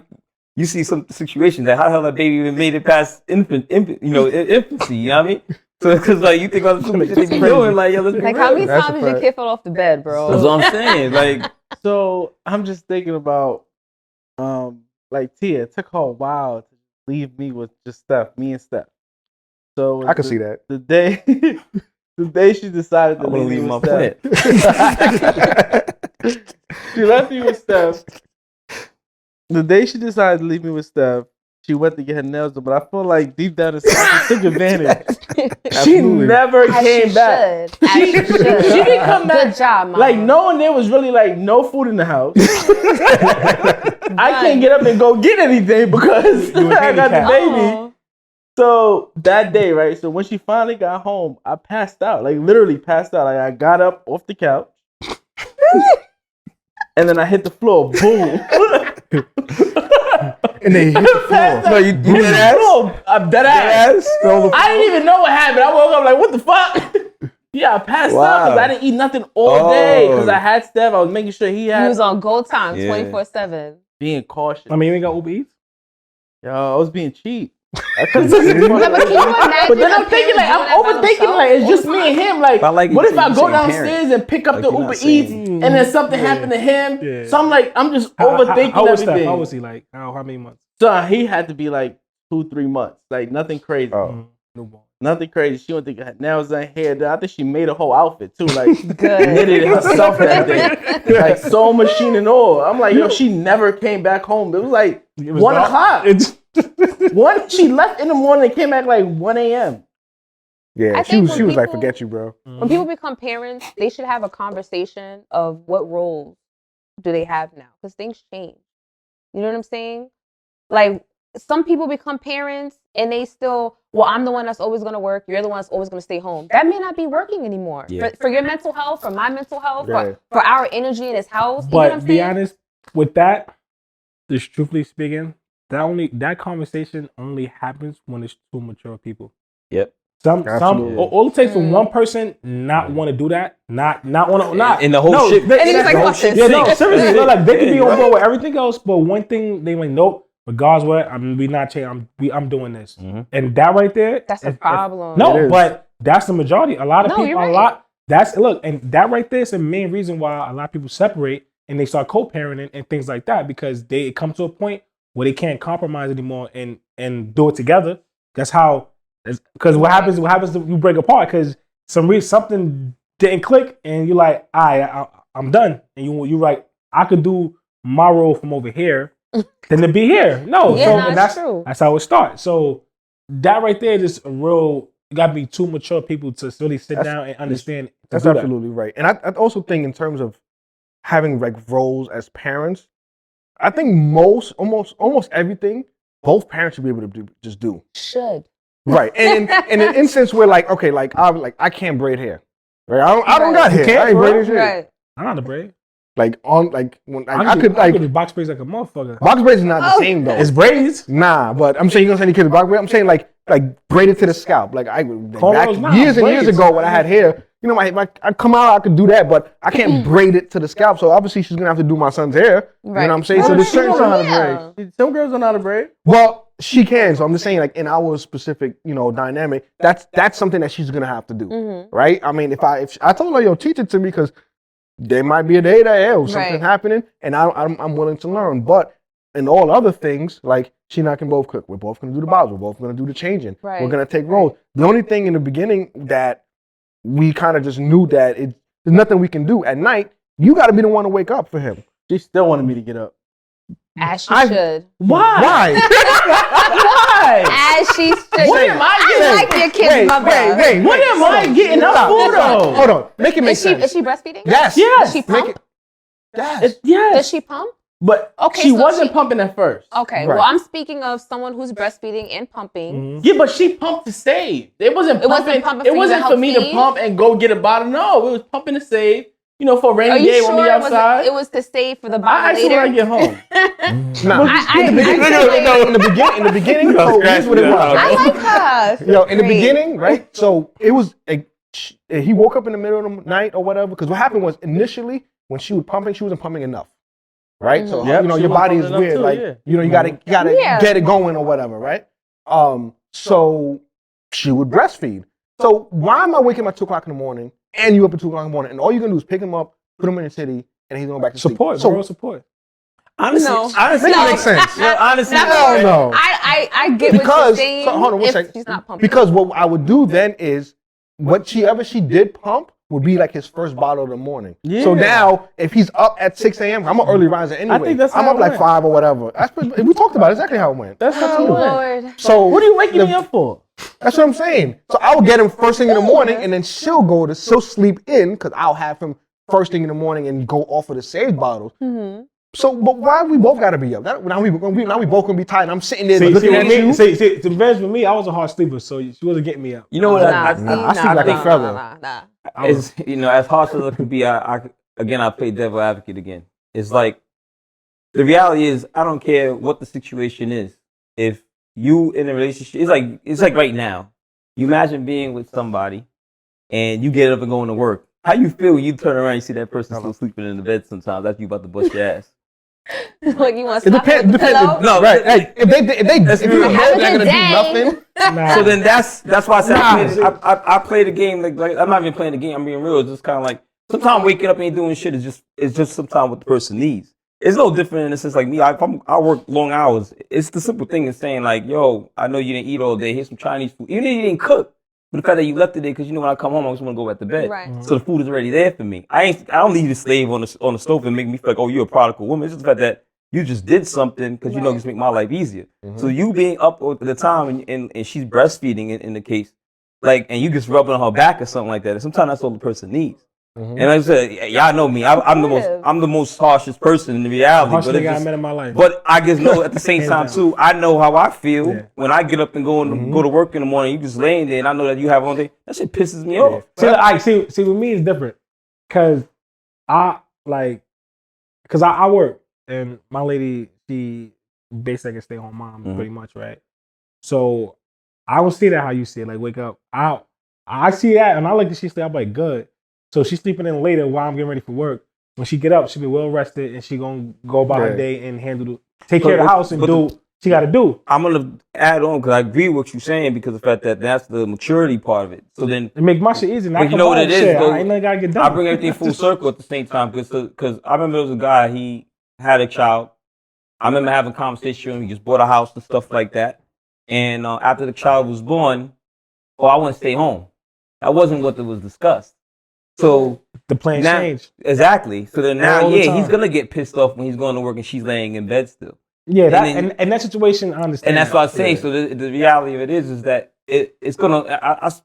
you see some situations that how the hell that baby even made it past infancy. You know what I mean? So because like you think about the stupid shit they be doing, like, yo, let's be Like, real. how many That's a times did your fact. kid fall off the bed, bro? That's what I'm saying. Like, So I'm just thinking about, like Tia, it took her a while to leave me with just Steph, me and Steph. So I can see that. the day, the day she decided I to want to leave leave me my with plant. Steph, she left me with Steph. The day she decided to leave me with Steph, she went to get her nails done. But I feel like deep down inside, she took advantage. She Absolutely. never As came she back. should. As she should. She didn't come back. Good job, mom. Like knowing there was really like no food in the house. I can't get up and go get anything because I got the handicapped. baby. Oh. So that day, right? So when she finally got home, I passed out. Like literally passed out. Like I got up off the couch. And then I hit the floor. Boom. And they hit the floor. No, you dead ass? I'm dead ass. I didn't even know what happened. I woke up like, what the fuck? Yeah, I passed out because I didn't eat nothing all day because I had Steph. I was making sure he He had was on go time Yeah. 24/7. being cautious. I mean, you ain't got Uber Eats. Yo, I was being cheap. I Yeah, couldn't but can you imagine But then a I'm thinking like parent I'm doing that by overthinking like it's just me and him. Like, But I like what you if I saying- go you saying downstairs parent. and pick up Like, the you're not Uber saying- Eats and then something happened to him? Yeah. So I'm like, I'm just How overthinking was Steph? everything. How was he? Like, how many months? So he had to be like 2-3 months. Like nothing crazy. Oh. Newborn. Nothing crazy. She went to get her nails done, hair done. I think she made a whole outfit too. Like Good. knitted it herself that day. Like sewing machine and all. I'm like, yo, she never came back home. It was like It was 1 dark. o'clock. It's She left in the morning and came back like 1 a.m. Yeah, I she think was. when She was like, people- "Forget you, bro." When people become parents, they should have a conversation of what roles do they have now, because things change. You know what I'm saying? Like some people become parents and they still, well, I'm the one that's always going to work. You're the one that's always going to stay home. That may not be working anymore. Yeah. For your mental health, for my mental health, Yeah. for our energy in this house. You know what I'm But be saying? honest with that. Just truthfully speaking, that conversation only happens when it's two mature people. Yep. Absolutely. All it takes for one person not want to do that, not want to, not And the whole no, shit. they- And it's like, the whole fuck shit- this. Yeah, no, seriously, That's it. like they can be Yeah, on right. board with everything else, but one thing they like, nope. Regardless what, we not changing. I'm doing this, Mhm. and that right there. That's a problem. It No, is. but that's the majority. A lot of No, people, you're a right. lot. That's look, and that right there is the main reason why a lot of people separate and they start co-parenting and things like that, because they come to a point where they can't compromise anymore and do it together. That's how. Because what happens? What happens? You break apart because something didn't click, and you're like, I'm done, and you like, I could do my role from over here than to be here. No, Yeah, so no, and it's true. that's how it starts. So that right there is a real. You got to be two mature people to really sit That's- down and understand. to That's do that. absolutely right. And I also think in terms of having like roles as parents, I think almost everything both parents should be able to just do. Should. Right. And in an instance where like, okay, like I can't braid hair. Right. I don't Right. got You hair. can't, I ain't bro? braiding shit. Right. I'm not a braid. Like on like when like, I do- could like do box braids like a motherfucker. box braids is not the same though. It's braids. Nah, but I'm saying you gonna send your kids box braids. I'm saying like braided to the scalp. Like I Cornrows, nah, years and years braids. ago when I had hair, you know, I come out, I could do that, but I can't braid it to the scalp. So obviously she's gonna have to do my son's hair. You know what I'm saying? So Right. there's certain She know how to Yeah. braid. Some girls don't know how to braid. well, she can. So I'm just saying, like in our specific, you know, dynamic, that's something that she's gonna have to do, Mm-hmm. right? I mean, if I told her, yo, teach it to me because there might be a day that something Right. happening, and I'm willing to learn. But in all other things, like she and I can both cook. We're both gonna do the bottles. We're both gonna do the changing. Right. We're gonna take roles. The only thing in the beginning that we kind of just knew that there's nothing we can do at night. You got to be the one to wake up for him. She still wanted me to get up. As she should. Why? Why? As she should. What am I You getting? like your kid's mother. Wait. What am I getting up for though? Hold on. Make it make Is she sense. breastfeeding? Yes. Yes. Does she Make pump? it. Yes. Yes. Does she pump? But Okay, she so wasn't she- pumping at first. Okay, Right. well, I'm speaking of someone who's breastfeeding and pumping. Mhm. Yeah, but she pumped to save. It wasn't It wasn't pumping. pumping It for you to wasn't for help me to feed? pump and go get a bottle. No, it was pumping to save. You know, for a Are rainy you day when sure we outside. it was to save for the I bottle actually when I later? get home. Nah. In the beginning, so here's what it was. I right? like her. Yo, in the Great. beginning, right? So it was he woke up in the middle of the night or whatever. Because what happened was initially when she was pumping, she wasn't pumping enough, right? So Yep, you know she your wasn't body is pumping enough weird, too, like yeah. you know you gotta Yeah. get it going or whatever, right? So she would breastfeed. So why am I waking up at 2:00 in the morning and you up at 2:00 in the morning and all you're gonna do is pick him up, put him in the city, and he's going back to sleep? Support, So moral support. Honestly, No. honestly, make it make sense. No, honestly, Hell no. I get what Because you're saying. so, hold on one if second. she's not pumping. Because what I would do then is whatever she did pump would be like his first bottle of the morning. So Yeah. now if he's up at 6 a.m., I'm an early riser anyway. think that's I'm how up it like went. 5 or whatever. We talked about it, exactly how it went. That's how Oh it went. Lord. So What are you waking me up for? That's what I'm saying. So I would get him first thing in the morning, and then she'll sleep in because I'll have him first thing in the morning and go off of the saved bottles. Mm-hmm. So, but why we both gotta be up? Now we both gonna be tired. And I'm sitting there See, looking at you. see, to be honest with me, I was a hard sleeper, so she wasn't getting me up. you know what? I sleep like a feather. Nah. As you know, as harsh as it could be, I play devil advocate again. It's like the reality is, I don't care what the situation is. If you in a relationship, it's like right now. You imagine being with somebody, and you get up and going to work. How you feel when you turn around and you see that person still sleeping in the bed sometimes after you about to bust your ass? Like you want It to slap her with the pillow? No, Right. Hey, if you're in bed, Have a they're good gonna day. do nothing. Nah. So then that's why I said I play the game like I'm not even playing the game. I'm being real. It's just kind of like sometimes waking up and ain't doing shit is just sometimes what the person needs. It's no different in the sense like me. I work long hours. It's the simple thing of saying like, yo, I know you didn't eat all day. Here's some Chinese food. Even if you didn't cook, but the fact that you left it there because you know when I come home I just want to go back to bed. Right. So the food is already there for me. I don't leave the slave on the stove and make me feel like, oh, you're a prodigal woman. It's just the fact that you just did something because you know Right. just make my life easier. So you being up at the time and she's breastfeeding in the case, like, and you just rubbing on her back or something like that. And sometimes that's all the person needs. And like I said, y'all know me. I'm the most harshest person in the reality. Harsh But, it nigga I just, met in my life. but I just know at the same Hands time down. too, I know how I feel Yeah. when I get up and go to work in the morning. You just laying there, and I know that you have one day. That shit pisses me off. See, with me it's different, cause I work and my lady, she basically a stay home mom Mhm. pretty much, right? So I will see that how you see it, like wake up. I see that and I like that she sleep. I'm like good. So she's sleeping in later while I'm getting ready for work. When she get up, she'll be well rested and she gonna go about her Right. day and take care of the house and but do what she got to do. I'm gonna add on because I agree with what you're saying because of the fact that that's the maturity part of it. So then It make my shit easy. And I But you come know what home, it is, shit, though? I ain't nothing gotta get done. I bring everything full circle at the same time because I remember there was a guy, he had a child. I remember having a conversation with him. He just bought a house and stuff like that. And after the child was born, I want to stay home. That wasn't what was discussed. So The plan now, changed. exactly. So then now, All the he's time. gonna get pissed off when he's going to work and she's laying in bed still. Yeah, And that, then- and that situation, I understand. And that's that. what I say. So the reality of it is that it's gonna.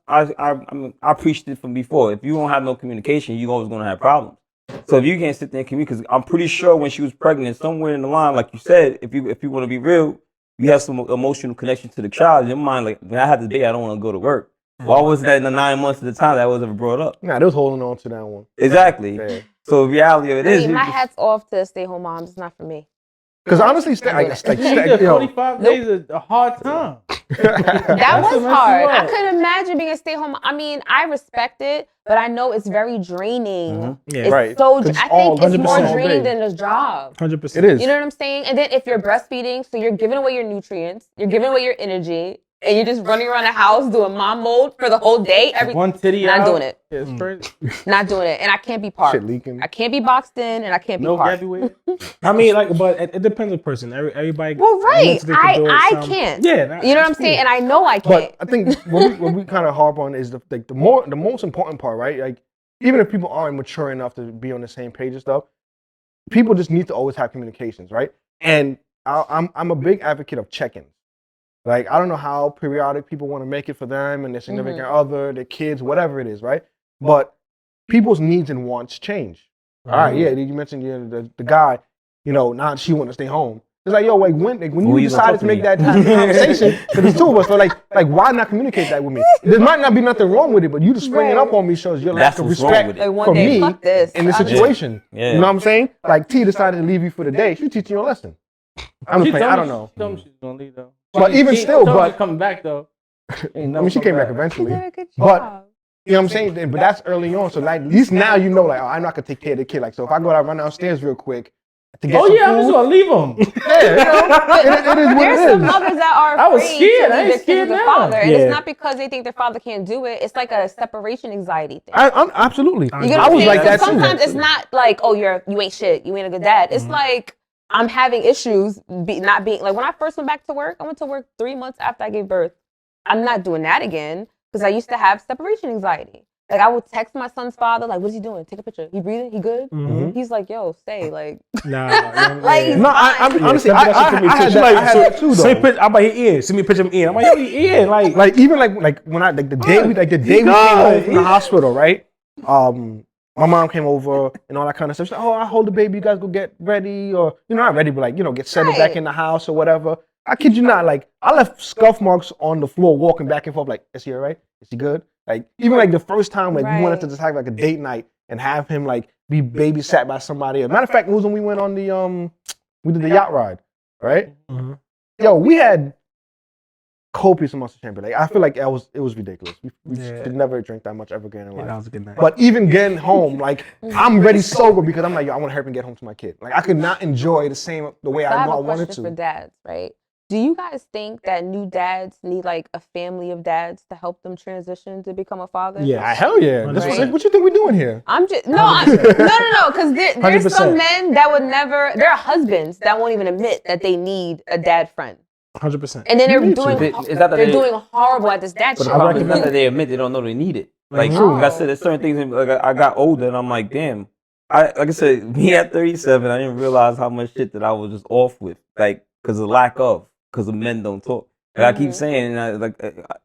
I preached it from before. If you don't have no communication, you're always gonna have problems. So if you can't sit there and communicate, because I'm pretty sure when she was pregnant, somewhere in the line, like you said, if you want to be real, you have some emotional connection to the child. In your mind, like when I have the baby, I don't want to go to work. Why wasn't that in the 9 months of the time that was ever brought up? Nah, they was holding on to that one. Exactly. Yeah. So the reality of it I is, mean, you my just- hat's off to stay-home moms. It's not for me. Because honestly, Yeah, 45 days is a hard time. That was what messes hard. you I up. couldn't imagine being a stay-home. I mean, I respect it, but I know it's very draining. Yeah. It's Right. so. 'Cause it's I all think it's more 100% all draining day. than a job. 100%. It is. You know what I'm saying? And then if you're breastfeeding, so you're giving away your nutrients, you're giving away your energy. and you're just running around the house doing mom mode for the whole day. One titty not out. doing it. Yeah, it's crazy. Not doing it, and I can't be parked. Shit leaking. I can't be boxed in, and I can't be No parked. Gabby Wade. I mean, like, but it depends on the person. Everybody. Well, right. thinks they can do it I some- can't. Yeah, You know what I'm that's saying? cool. And I know I can't. But I think what we kind of harp on is the most important part, right? Like even if people aren't mature enough to be on the same page and stuff, people just need to always have communications, right? And I'm a big advocate of check-ins. Like I don't know how periodic people want to make it for them and their significant other, their kids, whatever it is, right? But people's needs and wants change. All right, yeah. You mentioned the guy, now she want to stay home. It's like, yo, like when Who you you gonna decided talk to to make me? that conversation, because there's two of us, so like why not communicate that with me? There might not be nothing wrong with it, but you just springing Right. up on me shows your That's lack of what's wrong respect with it. Like one for day, me fuck this. in this I'm just- situation. Yeah. You know what I'm saying? Like T decided to leave you for the day. She's teaching you a lesson. I'm just playing. I don't know. She told me she's gonna leave though. But even still, told me but- she's coming back though. I mean, she came back She eventually. did a good But- job. You know what I'm saying? But that's early on. So like, at least now you know, like, oh, I know I can take care of the kid. Like, so if I go out, run downstairs real quick to get Oh some yeah, I'm just food, gonna leave him. yeah, it is what There's it some is. mothers that are I was afraid scared. to I leave ain't their kids scared with their now. father, and Yeah. it's not because they think their father can't do it. It's like a separation anxiety thing. I'm absolutely. You get what I I'm was saying? like that So too. sometimes it's not like, oh, you ain't shit, you ain't a good dad. It's like I'm having issues not being like when I first went back to work. I went to work 3 months after I gave birth. I'm not doing that again because I used to have separation anxiety. Like I would text my son's father, like, "What is he doing? Take a picture. He breathing? He good?" Mhm. He's like, "Yo, stay." Like, Nah, Like, yeah. No, I'm Yeah, honestly, Send I that shit to me had too. that, She I had that too, Say though. picture. I'm about his ear. Send me a picture of Ian. I'm like, yo, he Ian. Like even like when I like the day we came home from the hospital, right? My mom came over and all that kind of stuff. She's like, oh, I hold the baby. You guys go get ready, or not ready, but like get settled back Right. in the house or whatever. I kid you not, like I left scuff marks on the floor walking back and forth. Like, is he all right? Is he good? Like even like the first time, like we wanted to Right. just have like a date night and have him like be babysat by somebody. Matter of fact, it was when we went on the we did the yacht ride, right? Mhm. Yo, we had copious amounts of champagne. Like I feel like it was ridiculous. We Yeah. should never drink that much ever again in Yeah, life. that was a good night. But even getting home, like I'm ready sober because I'm like, yo, I want to hurry and get home to my kid. Like I could not enjoy the way so I I have know I a wanted question for to. dads, right? Do you guys think that new dads need like a family of dads to help them transition to become a father? Yeah. Ah, hell yeah. This Right. what you think we're doing here? I'm just no, because there's 100%. some men that would never. There are husbands that won't even admit that they need a dad friend, 100%. and then You they're need to. doing Is that they're they- doing horrible at this dad But shit. the problem is not recommend that they admit they don't know they need it. Like, True. like I said, there's certain things. Like I got older, and I'm like, damn. Like I said, me at 37, I didn't realize how much shit that I was just off with, like because of lack of, because men don't talk. And I keep saying, and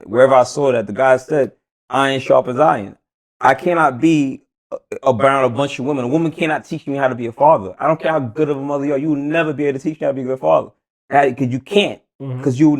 wherever I saw that, the guy said, "Iron sharpens iron." I cannot be around a bunch of women. A woman cannot teach me how to be a father. I don't care how good of a mother you are. You will never be able to teach me how to be a good father. Because you can't. Because you will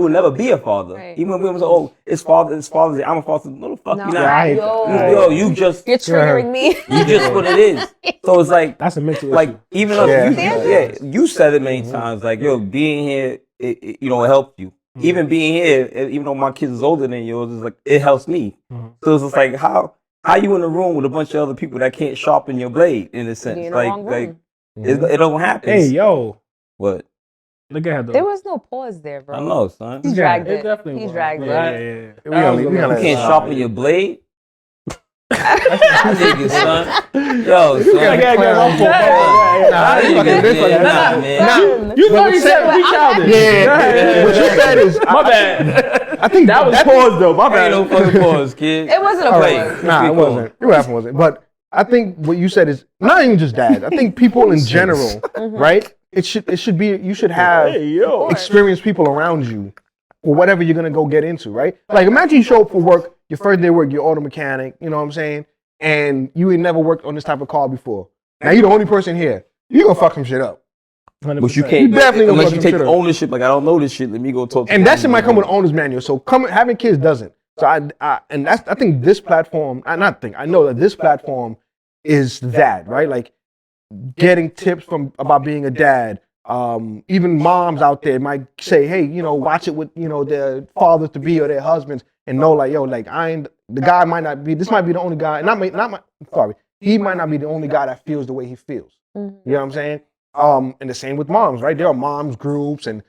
never be a father. Right. Even when women say, "Oh, it's Father's Day," I'm a father. No, the fuck No, you not. I- yo, You just you're triggering me. you just what it is. So it's like That's a mental like issue. even though Yeah. you said it many times, like yo, being here, it helped you. Even being here, even though my kids is older than yours, is like it helps me. So it's just like how you in a room with a bunch of other people that can't sharpen your blade in a sense, You're in the like wrong like room. it don't happen. Hey, yo. What? Look at her, though. There was no pause there, bro. I know, son. He You dragged It it. definitely He was. dragged But it. Yeah, yeah, yeah. We gonna can't let sharpen your blade. That nigga, son. Yo, son. Yeah, Nah, you fucking this fucking- nah, man. You thought he said But we I'm childish. Yeah, what you said is My bad. I think That was pause though. My Ain't bad. no fucking pause, kid. It wasn't a All pause. right. Nah, it wasn't. It wasn't. But I think what you said is not even just dads. I think people in general, right? It should be you should have Hey, yo. experienced people around you or whatever you're gonna go get into, right? Like imagine you show up for work, your first day of work, you're auto mechanic, you know what I'm saying? And you ain't never worked on this type of car before. Now you're the only person here. You gonna fuck some shit up. 100%. But you can't You definitely gonna unless fuck you some take shit up. ownership. Like I don't know this shit. Let me go talk. to And my that shit might come with mom. owner's manual. So having kids doesn't. So I think this platform, I know that this platform is that, right? Like getting tips about being a dad. Even moms out there might say, hey, watch it with, their fathers to be or their husbands and know like, yo, like the guy might not be, this might be the only guy, he might not be the only guy that feels the way he feels. You know what I'm saying? And the same with moms, right? There are moms groups and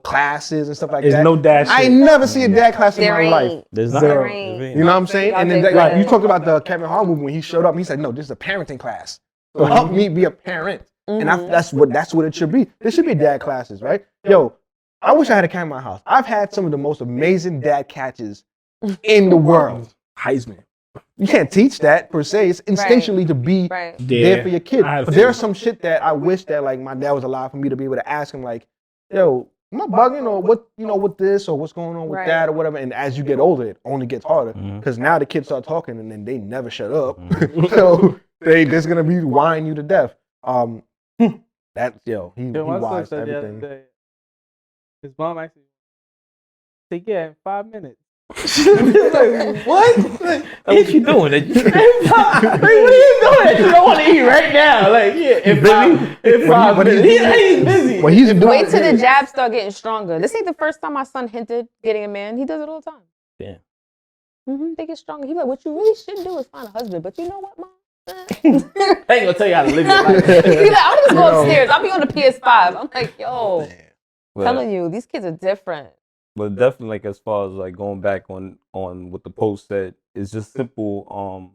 classes and stuff like There's that. no dad I shit. ain't never see a dad class in There my ain't. life. There's Zero. not. There ain't. You know what I'm saying? And then Y'all like take you that. talked about the Kevin Hart movie when he showed up. He said, "No, this is a parenting class. So help me be a parent." And that's what it should be. There should be dad classes, right? Yo, I wish I had a cat in my house. I've had some of the most amazing dad catches in the world. Heisman. You can't teach that per se. It's instinctually to be Right. there for your kid. I had a But there's feeling. some shit that I wish that like my dad was alive for me to be able to ask him like, yo, am I bugging or what, with this or what's going on with Right. that or whatever. And as you get older, it only gets harder Mhm. because now the kids start talking and then they never shut up. So they're gonna be whining you to death. That's he Yo, my son watched said the other everything. day, his mom actually said, yeah, in 5 minutes. Like, what? What you doing? Like, what are you doing? You don't want to eat right now. Like, yeah, in 5 minutes. He's busy. Well, he's doing Wait till the jabs start getting stronger. This ain't the first time my son hinted getting a man. He does it all the time. Damn. They get stronger. He's like, what you really should do is find a husband. But you know what, Mom? I ain't gonna tell you how to live your life. He's like, I'm just go upstairs. I'll be on the PS5. I'm like, yo, telling you, these kids are different. But definitely, like as far as like going back on what the post said, it's just simple.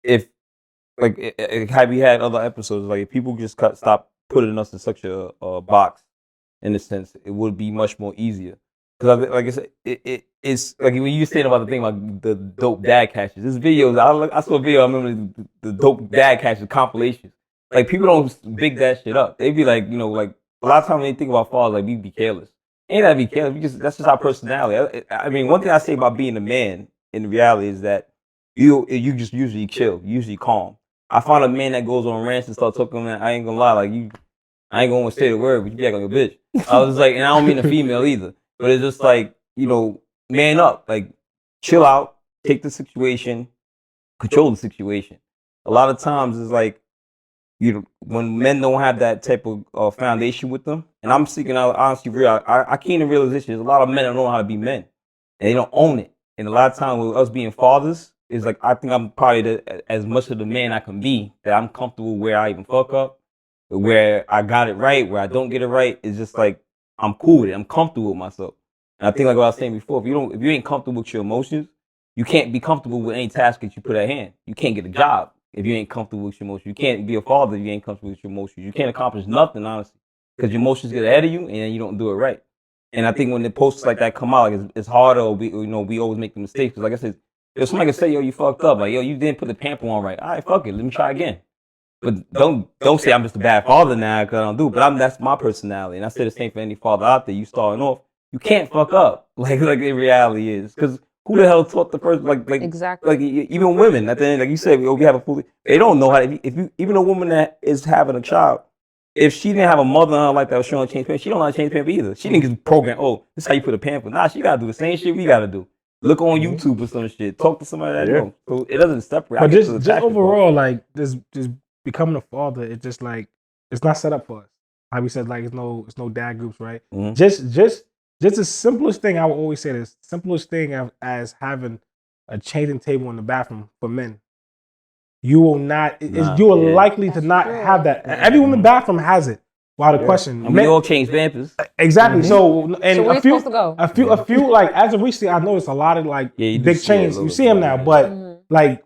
If like have we had other episodes, like if people just stop putting us in such a box, in a sense, it would be much more easier. Because like I said, it's like when you saying about the thing like the dope dad catches. This videos, I saw a video. I remember the dope dad catches compilations. Like people don't big that shit up. They be like, like a lot of times when they think about fathers, like we be careless. Ain't that be careless? That's just our personality. I mean, one thing I say about being a man in reality is that you just usually chill, usually calm. I find a man that goes on rants and start talking. I ain't gonna lie, like I ain't gonna say the word, but you act like a bitch. I was like, and I don't mean a female either, but it's just like man up, like chill out, take the situation, control the situation. A lot of times it's like when men don't have that type of foundation with them, and I'm speaking out honestly real. I came to realization there's a lot of men that don't know how to be men, and they don't own it. And a lot of times with us being fathers, is like I think I'm probably as much of the man I can be that I'm comfortable where I even fuck up, where I got it right, where I don't get it right. It's just like I'm cool with it. I'm comfortable with myself. And I think like what I was saying before, if you ain't comfortable with your emotions, you can't be comfortable with any task that you put at hand. You can't get a job if you ain't comfortable with your emotions. You can't be a father if you ain't comfortable with your emotions. You can't accomplish nothing, honestly, because your emotions get ahead of you and then you don't do it right. And I think when the posts like that come out, like it's harder. Or we always make the mistakes. Because like I said, if somebody can say, yo, you fucked up. Like, yo, you didn't put the pamper on right. All right, fuck it. Let me try again. But don't say I'm just a bad father now because I don't do it. But that's my personality. And I say the same for any father out there. You starting off, you can't fuck up like in reality is. Because who the hell taught the person like Exactly. like even women at the end, like you said, we have a fully, they don't know how to, if you even a woman that is having a child, if she didn't have a mother in her life that was showing change pamper, she don't know how to change pamper either. She didn't just program, oh, this is how you put a pamper. Nah, she gotta do the same shit we gotta do. Look on YouTube or some shit. Talk to somebody that knows. So it doesn't separate. But just overall, like this becoming a father, it's just like it's not set up for us. How we said, like it's no dad groups, right? Mhm. Just the simplest thing I would always say, the simplest thing as having a changing table in the bathroom for men. You will not. You are likely to not have that. Every woman's bathroom has it. Wow, the question. And we all change pampers. Exactly. So and So where a you few, supposed to go? a few like as of recently, I noticed a lot of like Yeah, you do big see it a chains. little You see them now, bit. but like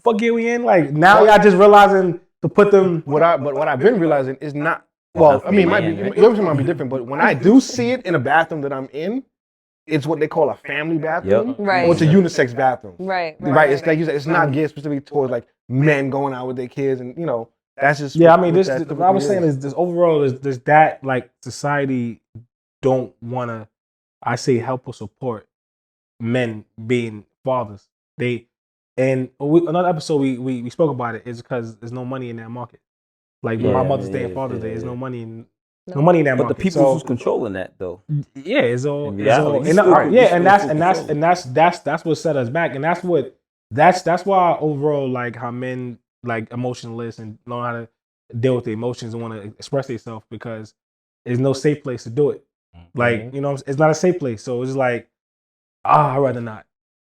fuck it, we in like now y'all just realizing to put them. What I've been realizing is not. Well, I mean, everything might be different, but when I do see it in a bathroom that I'm in, it's what they call a family bathroom, Yep. Right. or it's a unisex bathroom. Right. It's like you said, it's not geared specifically towards like men going out with their kids, and that's just Yeah, I what mean, that what I typically was saying is this overall is that like society don't want to, I say, help or support men being fathers. Another episode we spoke about it is because there's no money in that market. Like my Mother's Day and Father's Day, there's no money in no money in that But the market. people So, who's controlling that though. yeah, it's all, In it's reality, all you still- and you that's what set us back, and that's why overall like how men like emotionless and know how to deal with the emotions and want to express themselves because there's no safe place to do it. Like it's not a safe place, so it's like I'd rather not.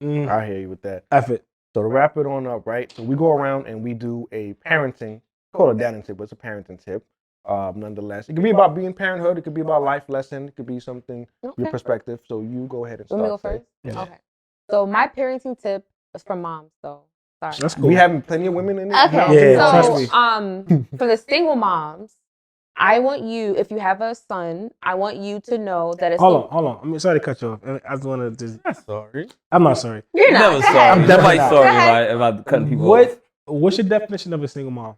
I hear you with that. F it. So to wrap it on up, right? So we go around and we do a parenting, call it a dadding tip, but it's a parenting tip. nonetheless. It could be about being parenthood. It could be about life lesson. It could be something, your Okay. perspective. So you go ahead and Want me to start. go Faye. first? Yeah. Okay. So my parenting tip is from moms, though. Sorry. That's cool. We having plenty of women in it. Okay. Yeah, trust so me. for the single moms, I want you, if you have a son, I want you to know that it's Hold on. I'm sorry to cut you off. I just want to just. I'm sorry. I'm not sorry. You're not. Never Go sorry. ahead. I'm definitely not. sorry Go ahead. about cutting people off. What's your definition of a single mom?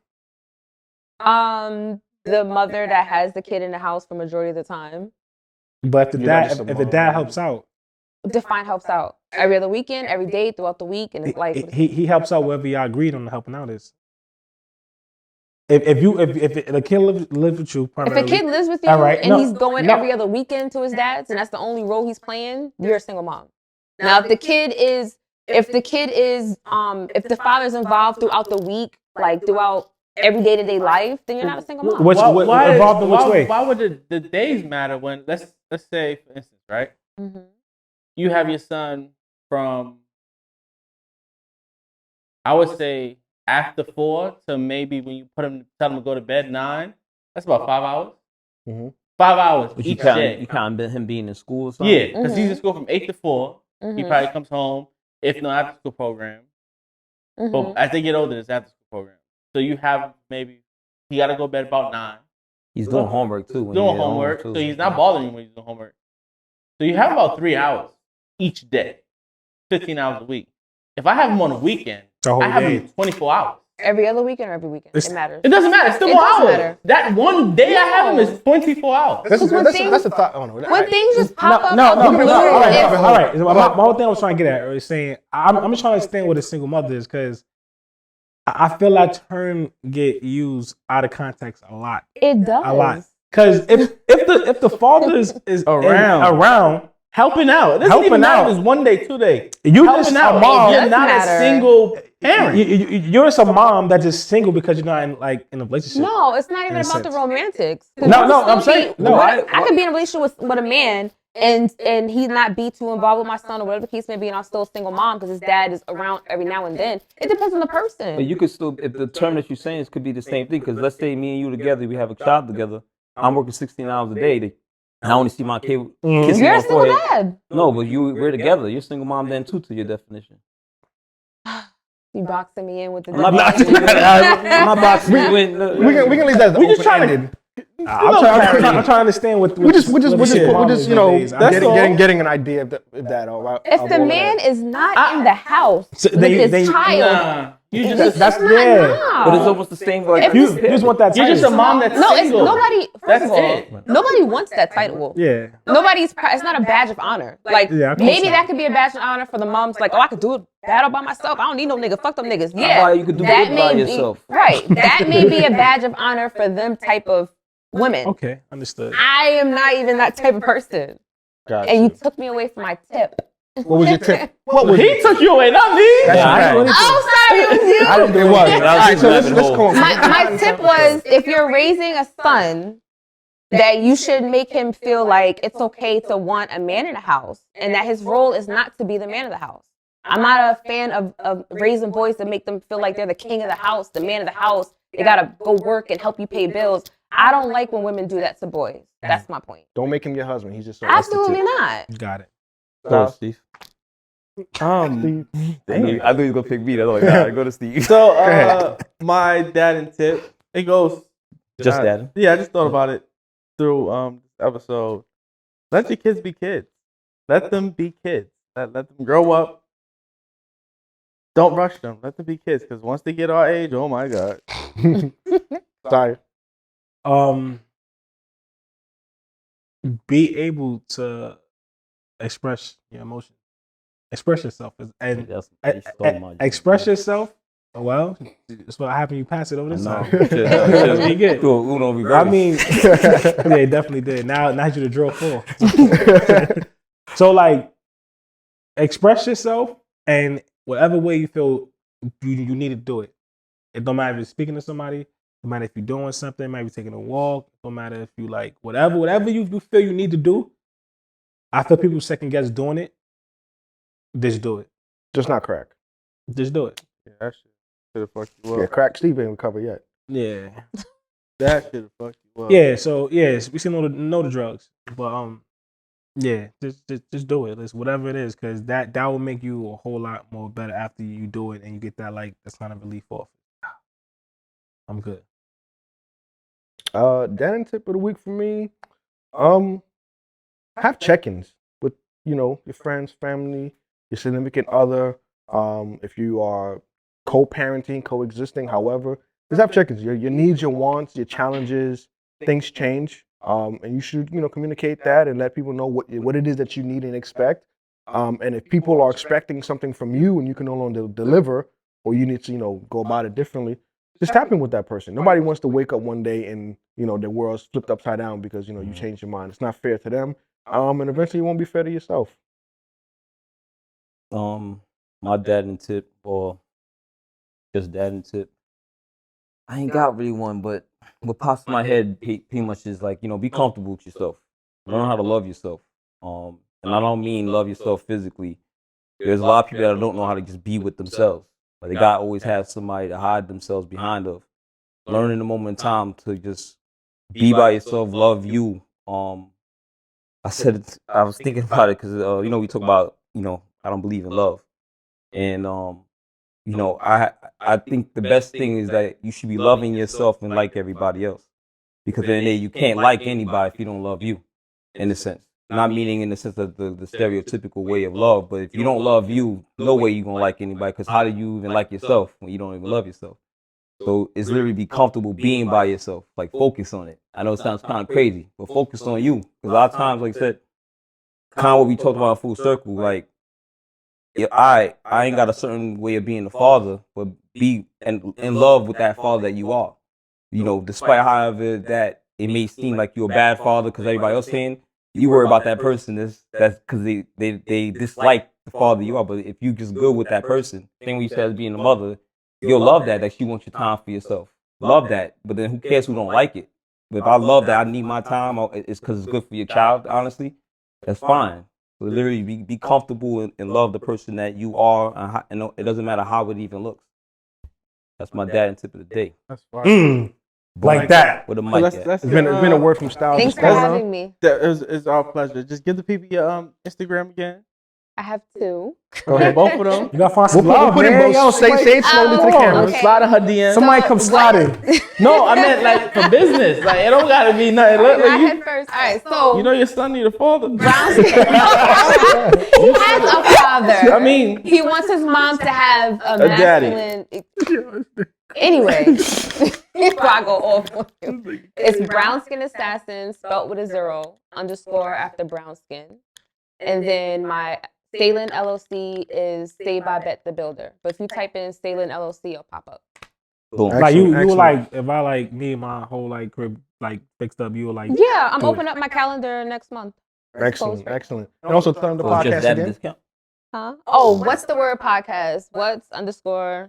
The mother that has the kid in the house for majority of the time. But if You're not just a if the mom. dad helps out, Define helps out every other weekend, every day, throughout the week, and it's like he helps out wherever y'all agreed on helping out is. If the kid lives with you, if primarily, a kid lives with you All right, and no, he's going no. every other weekend to his dad's, and that's the only role he's playing, you're a single mom. Now, if the father's involved throughout the week, like throughout every day-to-day life, then you're not a single mom. Which- involved in which way? Why would the days matter when let's say, for instance, right? Mhm. You have your son from, I would say, after 4 to maybe when you tell him to go to bed 9. That's about 5 hours. Mhm. 5 hours But you each day. count him being in school or something? Yeah, because he's in school from 8 to 4. He Mhm. probably comes home, if not after school program. Mhm. But as they get older, it's after school program. So you have maybe he got to go to bed about 9. He's doing homework too. when Doing he's at home, homework, too. so he's not bothering you when he's doing homework. So you have about 3 hours each day, 15 hours a week. If I have him on a weekend, The whole I have day. him 24 hours. Every other weekend or every weekend, It's- it matters. It doesn't matter. It's still It more does hours. matter. That one day I have him is 24 hours. That's Because when that's a thought. Oh, no. When things just pop up, No, out the all blue, right. it's- All right. My whole thing I was trying to get at is saying I'm just trying to understand what a single mother is because I feel that term get used out of context a lot. It does. A lot. Because if the father is around, Helping out. It doesn't Helping even matter out. if it's 1 day, 2 days. you Helping just out. a mom. If you're does not matter. a single parent. You're just a mom that's just single because you're not in a relationship. No, it's not even In a about the sense. romantics. No, I'm saying no. I could be in a relationship with a man and he not be too involved with my son or whatever the case may be, and I'm still a single mom because his dad is around every now and then. It depends on the person. But you could still, if the term that you're saying could be the same thing, because let's say me and you together, we have a child together. I'm working 16 hours a day. And I only see my kid kissing You're my a single forehead. dad. No, but we're together. You're a single mom then too, to your definition. You boxing me in with the. I'm not boxing you in. I'm not boxing you in. We can leave that as We just trying to- open-ended. I'm trying to understand what We just you know That's all. getting an idea of that. If the man is not in the house So with they- his they- child, Nah. You it's just that's- not yeah. now. But it's almost the same. Like If you just want that. You're just a title. mom that's No, it's single. nobody. First That's of all, it. nobody wants that title. Yeah. It's not a badge of honor. Like Yeah, I can maybe see that could be a badge of honor for the moms. Like, oh, I could do it battle by myself. I don't need no nigga. Fuck them niggas. Yeah, Why you could do that it by may be- yourself. Right. That may be a badge of honor for them type of women. Okay, understood. I am not even that type of person. Gotcha. And you took me away from my tip. What was your tip? What was He took you away, not me. That's Yeah, I right. know anything. I'm sorry, it was you. I didn't do it. was Alright, so let's rabbit hole. go on. My tip was if you're raising a son, that you should make him feel like it's okay to want a man in the house and that his role is not to be the man of the house. I'm not a fan of raising boys to make them feel like they're the king of the house, the man of the house. They got to go work and help you pay bills. I don't like when women do that to boys. That's my point. Don't make him your husband. He's just Absolutely not. Got it. Go, Steve. Um, I knew he was gonna pick me. That's like, nah, go to Steve. so ahead. my dad and tip, it goes. Just that. Yeah, I just thought about it through this episode. Let your kids be kids. Let them be kids. Let them grow up. Don't rush them. Let them be kids. Because once they get our age, oh my God. Sorry. Be able to express your emotions, express yourself, and That's you stole my express yourself. Well, that's what happened. You pass it over this No. time. Shit, You get. do a Uno reverse. I mean, yeah, it definitely did. Now you the drill full. So like, express yourself, and whatever way you feel you need to do it. It don't matter if you're speaking to somebody. No matter if you're doing something, it might be taking a walk. No matter if you like whatever you feel you need to do. I feel people second guess doing it. Just do it. Just not crack. Just do it. Yeah, that shit should have fucked you Yeah, up. crack Steve ain't recovered yet. Yeah. That should have fucked you up. Yeah, so we should know the drugs, but yeah, just do it. It's whatever it is, because that will make you a whole lot more better after you do it and you get that that kind of relief off. I'm good. Dad tip of the week for me, have check-ins with your friends, family, your significant other. If you are co-parenting, coexisting, however, just have check-ins. Your needs, your wants, your challenges, things change. And you should communicate that and let people know what it is that you need and expect. And if people are expecting something from you and you can no longer deliver, or you need to go about it differently, just tap in with that person. Nobody wants to wake up one day and their world's flipped upside down because you changed your mind. It's not fair to them, and eventually it won't be fair to yourself. My dad and tip, or just dad and tip. I ain't got really one, but what pops in my head pretty much is like, be comfortable with yourself. Learn how to love yourself. And I don't mean love yourself physically. There's a lot of people that don't know how to just be with themselves. Like, they gotta always have somebody to hide themselves behind of. Learn in the moment in time to just be by yourself, love you. I was thinking about it because we talk about I don't believe in love, and I think the best thing is that you should be loving yourself and like everybody else, because then you can't like anybody if you don't love you, in a sense. Not meaning in the sense of the stereotypical way of love, but if you don't love you, no way you're gonna like anybody, because how do you even like yourself when you don't even love yourself? So it's literally be comfortable being by yourself. Like, focus on it. I know it sounds kind of crazy, but focus on you. Because a lot of times, like I said, kind of what we talked about in Full Circle, like, I ain't got a certain way of being a father, but be in love with that father that you are. Despite however that it may seem like you're a bad father because everybody else saying, you worry about that person, that's because they dislike the father you are. But if you just good with that person, same way you said as being a mother, you'll love that she wants your time for yourself. Love that. But then who cares who don't like it? But if I love that I need my time, it's because it's good for your child, honestly, that's fine. So literally be comfortable and love the person that you are, and it doesn't matter how it even looks. That's my dad and tip of the day. That's fine. Like that. With a mic at. It's been a word from Styles. Thanks for having me. It's our pleasure. Just give the people your Instagram again. I have two. Okay, both of them. You gotta find some We'll love, put it man. both. Yo, Say it slowly to the Oh, camera. okay. Slide in her DM. Somebody come sliding. No, I meant like for business. Like, it don't gotta be nothing. Look, I you, had first. All right, so your son need a father. Brown skin. He has a father. I mean, He wants his mom to have a daddy. masculine. Anyway, before I go off on you, it's Brown Skin Assassin, spelt with a 0, _ after brown skin. And then my Staylin LLC is Stay by Bet the Builder. But if you type in Staylin LLC, it'll pop up. Boom. Like you Excellent. were like, if I like me and my whole like crib like fixed up, you were like, Yeah, I'm do it. opening up my calendar next month. Excellent. And also tell them the So it's just podcast that again. discount. Huh? Oh, what's the word podcast? What's _ the _ word?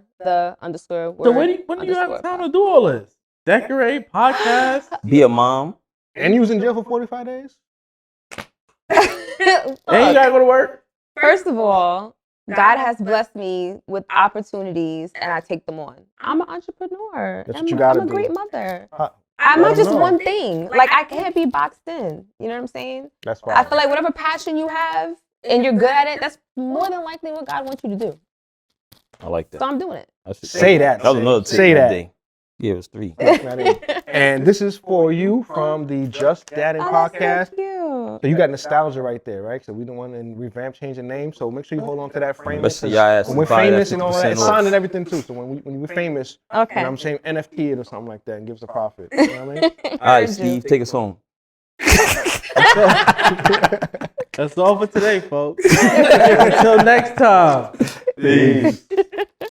so when do you have time to do all this? Decorate, podcast. Be a mom. And you was in jail for 45 days? And you gotta go to work. First of all, God has blessed me with opportunities and I take them on. I'm an entrepreneur. That's what you gotta I'm a do. great mother. Huh. I'm Let not 'em just know. one thing. Like, I can't be boxed in. You know what I'm saying? That's I fine. feel like whatever passion you have and you're good at it, that's more than likely what God wants you to do. I like that. So I'm doing it. Say that. That was another tip Say of the that. day. Yeah, it was 3. And this is for you from the Just Dadding Oh, that's podcast. so cute. So you got nostalgia right there, right? So we don't want to revamp, change the name. So make sure you hold on to that frame. Let's see y'all ass When we're buy that famous and all that, 50% it's off. signed and everything too. So when we're famous, Okay. and I'm saying NFT it or something like that and give us a profit. You know what I mean? All right, Steve, take us home. That's all for today, folks. Until next time. Peace.